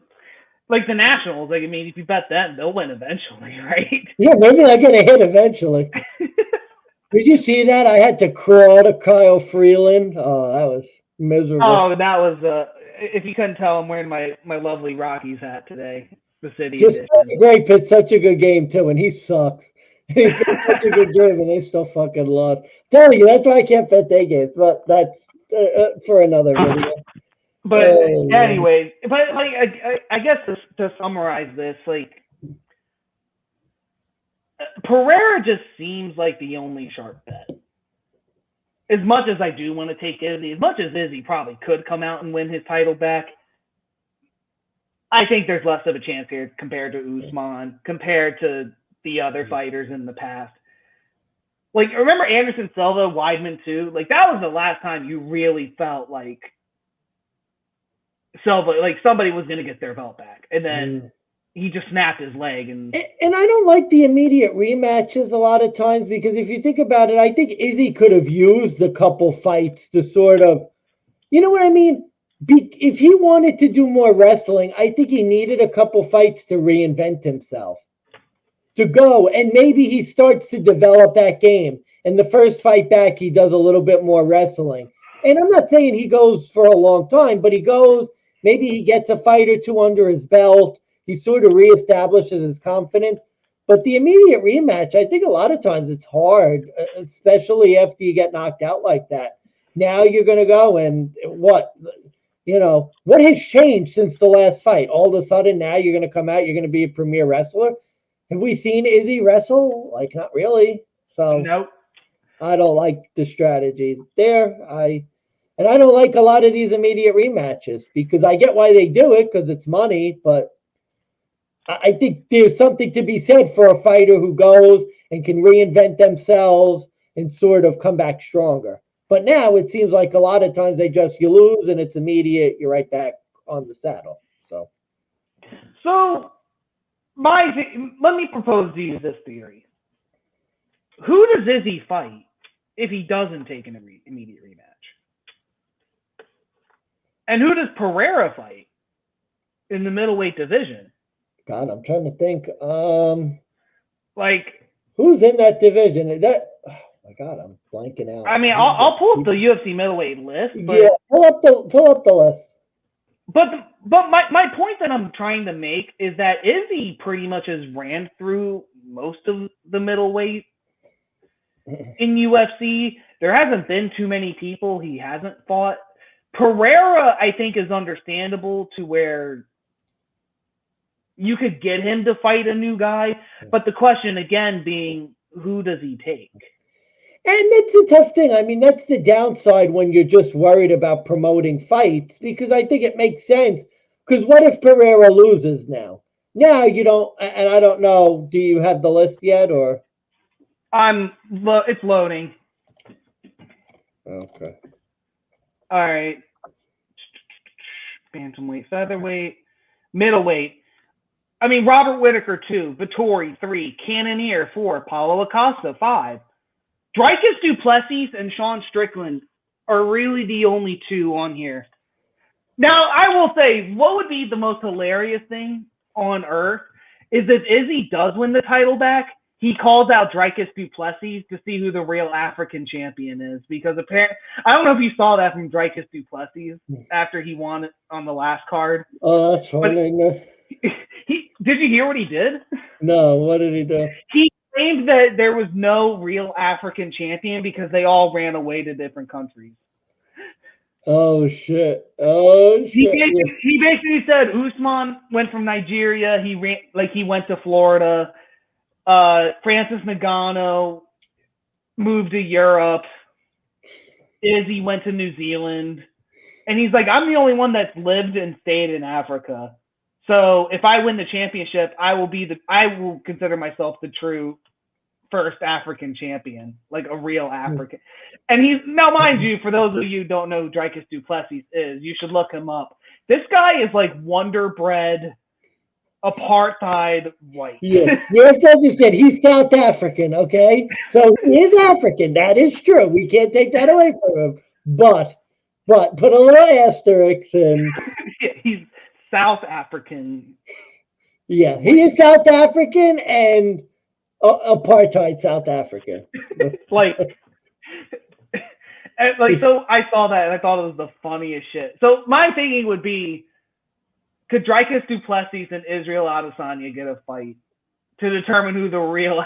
Nationals. Like, I mean, if you bet them, they'll win eventually, right? Yeah, maybe they're gonna hit eventually. Did you see that? I had to crawl to Kyle Freeland. Oh, that was miserable. Oh, that was if you couldn't tell, I'm wearing my lovely Rockies hat today. The city just edition. Great, it's such a good game too, and he sucks. He's such a good game, and they still fucking lost. Telling you, that's why I can't bet their games. But that's for another video. But anyway, but like I guess to summarize this, like Pereira just seems like the only sharp bet. As much as I do want to take Izzy, as much as Izzy probably could come out and win his title back, I think there's less of a chance here compared to Usman, compared to the other fighters in the past. Like, remember Anderson Silva, Weidman too? Like, that was the last time you really felt like Silva, like somebody was going to get their belt back, and then he just snapped his leg. And I don't like the immediate rematches a lot of times, because if you think about it, I think Izzy could have used a couple fights to sort of, you know what I mean? If he wanted to do more wrestling, I think he needed a couple fights to reinvent himself, to go, and maybe he starts to develop that game. And the first fight back, he does a little bit more wrestling. And I'm not saying he goes for a long time, but he goes. Maybe he gets a fight or 2 under his belt. He sort of reestablishes his confidence. But the immediate rematch, I think a lot of times it's hard, especially after you get knocked out like that. Now you're going to go and what has changed since the last fight? All of a sudden now you're going to come out, you're going to be a premier wrestler. Have we seen Izzy wrestle? Like, not really. So nope. I don't like the strategy there. And I don't like a lot of these immediate rematches, because I get why they do it, because it's money, but I think there's something to be said for a fighter who goes and can reinvent themselves and sort of come back stronger. But now it seems like a lot of times you lose and it's immediate, you're right back on the saddle. So let me propose to you this theory. Who does Izzy fight if he doesn't take an immediate rematch? And who does Pereira fight in the middleweight division? God, I'm trying to think. Like, who's in that division? Oh my God, I'm blanking out. I mean, I'll pull up the UFC middleweight list. But, yeah, pull up the list. But my point that I'm trying to make is that Izzy pretty much has ran through most of the middleweight in UFC. There hasn't been too many people he hasn't fought. Pereira, I think, is understandable to where you could get him to fight a new guy. But the question, again, being, who does he take? And that's a tough thing. I mean, that's the downside when you're just worried about promoting fights, because I think it makes sense. Because what if Pereira loses now? Now you don't, and I don't know, do you have the list yet, or? It's loading. Okay. All right. Bantamweight, featherweight, middleweight. I mean, Robert Whitaker, 2. Vettori, 3. Cannonier, 4. Paulo Acosta, 5. Dricus Du Plessis and Sean Strickland are really the only 2 on here. Now, I will say, what would be the most hilarious thing on earth is if Izzy does win the title back, he calls out Dricus Du Plessis to see who the real African champion is. Because apparently, I don't know if you saw that from Dricus Du Plessis after he won it on the last card. Oh, that's funny. Did you hear what he did? No, what did he do? He claimed that there was no real African champion because they all ran away to different countries. Oh shit! Oh shit! He basically said Usman went from Nigeria. He went to Florida. Francis Ngannou moved to Europe. Izzy went to New Zealand, and he's like, I'm the only one that's lived and stayed in Africa. So if I win the championship, I will consider myself the true first African champion, like a real African. And he's now, mind you, for those of you who don't know who Dricus Du Plessis is, you should look him up. This guy is like wonder bread, apartheid white. Yeah, you have to understand, he's South African, okay? So he is African. That is true. We can't take that away from him. But put a little asterisk in. He's South African. Yeah, he is South African and apartheid South African. So I saw that and I thought it was the funniest shit. So my thinking would be, could Dricus Du Plessis and Israel Adesanya get a fight to determine who the real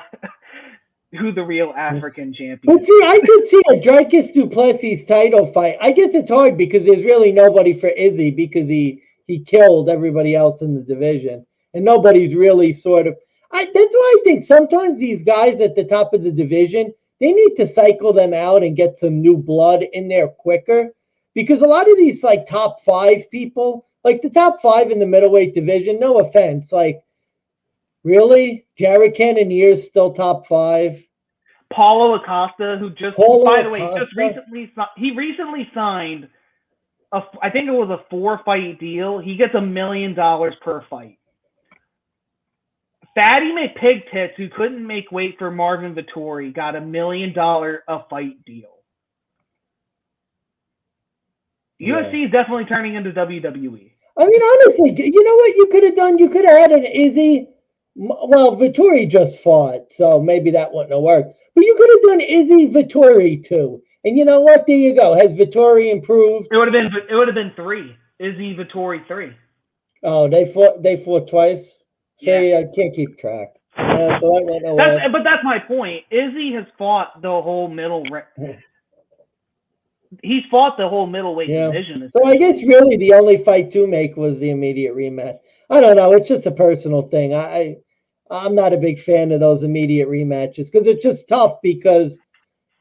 African champion is? But see, I could see a Dricus Du Plessis title fight. I guess it's hard because there's really nobody for Izzy because he killed everybody else in the division. And nobody's really sort of... that's why I think sometimes these guys at the top of the division, they need to cycle them out and get some new blood in there quicker. Because a lot of these like top 5 people, like the top 5 in the middleweight division, no offense, like, really? Jared Cannonier's still top 5? Paulo Acosta, who recently signed I think it was a 4-fight deal. He gets $1 million per fight. Fatty McPigtits, who couldn't make weight for Marvin Vettori, got $1 million a fight deal. UFC is definitely turning into WWE. I mean, honestly, you know what you could have done? You could have had an Izzy. Well, Vettori just fought, so maybe that wouldn't have worked. But you could have done Izzy Vettori too. And you know what? There you go. Has Vettori improved? It would have been 3. Izzy Vettori 3. Oh, they fought twice. Yeah. See, I can't keep track. So but that's my point. Izzy has fought the whole he's fought the whole middleweight division. So I guess really the only fight to make was the immediate rematch. I don't know. It's just a personal thing. I'm not a big fan of those immediate rematches because it's just tough because,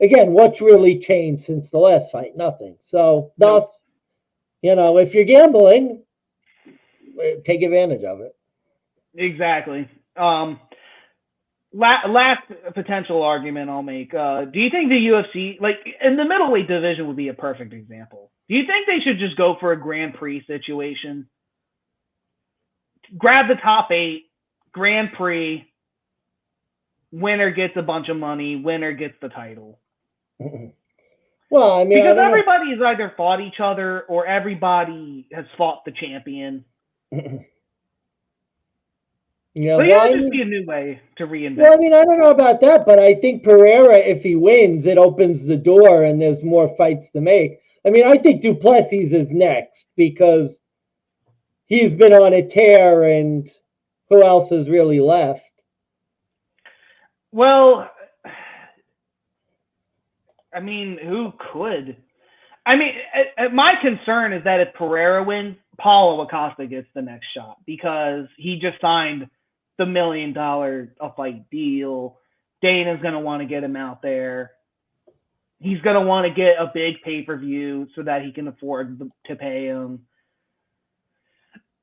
again, what's really changed since the last fight? Nothing. So thus, if you're gambling, take advantage of it. Exactly. Last potential argument I'll make. Do you think the UFC, like in the middleweight division, would be a perfect example? Do you think they should just go for a Grand Prix situation? Grab the top 8, Grand Prix, winner gets a bunch of money, winner gets the title. Well, I mean, because everybody has either fought each other or everybody has fought the champion. Yeah, so it would just be a new way to reinvent. Well, I mean, I don't know about that, but I think Pereira, if he wins, it opens the door and there's more fights to make. I mean, I think Du Plessis is next because he's been on a tear, and who else is really left? Well, I mean, who could? I mean, my concern is that if Pereira wins, Paulo Acosta gets the next shot because he just signed the $1 million a fight deal. Dana's going to want to get him out there. He's going to want to get a big pay-per-view so that he can afford to pay him.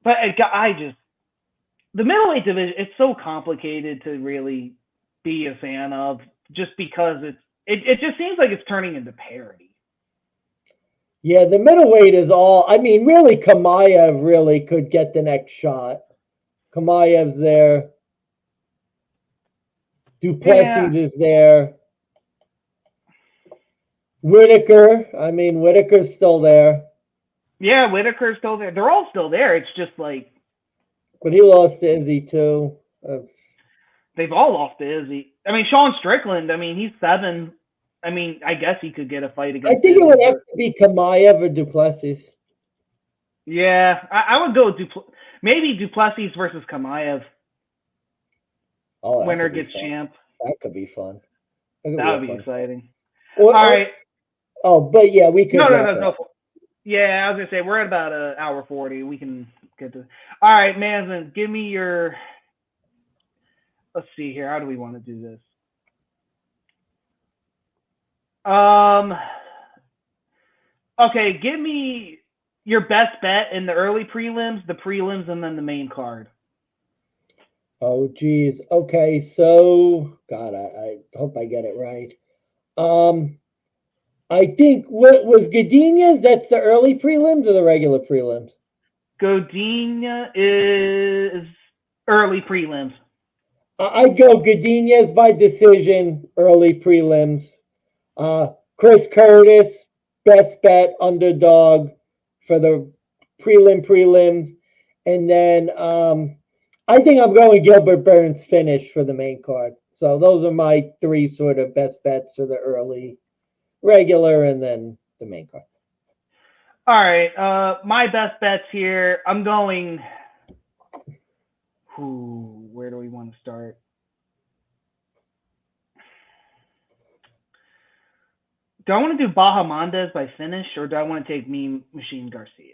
But the middleweight division, it's so complicated to really be a fan of just because it just seems like it's turning into parody. Yeah, the middleweight is all. I mean, really, Kamayev really could get the next shot. Kamayev's there. Du Yeah, Plessis is there. Whitaker. I mean, Whitaker's still there, yeah, Whitaker's still there. They're all still there. It's just like but he lost to Izzy too. they've all lost to Izzy. I mean, Sean Strickland. I mean, he's 7. I mean, I guess he could get a fight I against think it Izzy, would have but to be Kamayev or Du Plessis. yeah, I would go with maybe Du Plessis versus Kamayev. Oh, that Winner could be gets fun. champ. That could be fun. That could That be would be fun. exciting. Or, All right. oh, but yeah, we could No, wrap it up. Yeah, I was gonna say we're at about an hour 40. We can get to. All right, Mansmann, give me your. Let's see here. How do we want to do this? Okay, give me your best bet in the early prelims, the prelims, and then the main card. Oh, geez. Okay, so God, I hope I get it right. I think what was Godinez? That's the early prelims or the regular prelims? Godinez is early prelims. I'd go Godinez by decision, early prelims. Chris Curtis, best bet, underdog for the prelims. And then I think I'm going Gilbert Burns finish for the main card. So those are my 3 sort of best bets for the early, regular, and then the main card. All right, my best bets here. I'm going. Where do we want to start? Do I want to do Bahamondes by finish, or do I want to take Mean Machine Garcia?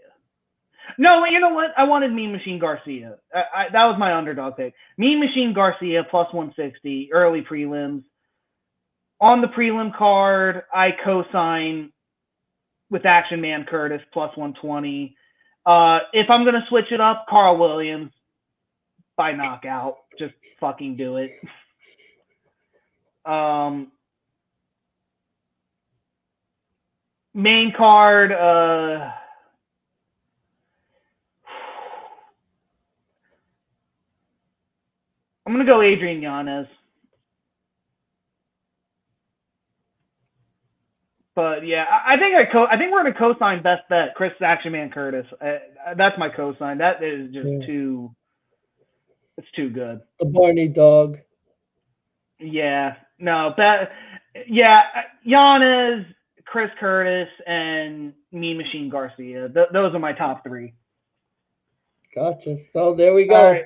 No, you know what? I wanted Mean Machine Garcia. That was my underdog pick. Mean Machine Garcia plus 160, early prelims. On the prelim card, I co-sign with Action Man Curtis plus 120. If I'm going to switch it up, Carl Williams by knockout. Just fucking do it. Main card, I'm going to go Adrian Yanez. But yeah, I think we're gonna co-sign best bet Chris Action Man Curtis. That's my co-sign. That is just too. It's too good. The Barney dog. Yeah. No. Yeah. Yanez, Chris Curtis, and Mean Machine Garcia. Those are my top 3. Gotcha. So there we go.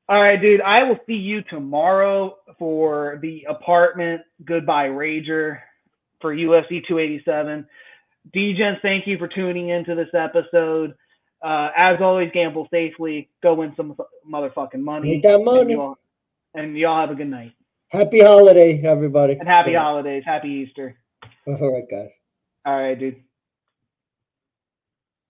All right, dude. I will see you tomorrow for the apartment goodbye Rager for UFC 287. D-Gens, thank you for tuning into this episode. As always, gamble safely. Go win some motherfucking money. Make that money. And y'all have a good night. Happy holiday, everybody. And happy holidays. Happy Easter. All right, guys. All right, dude.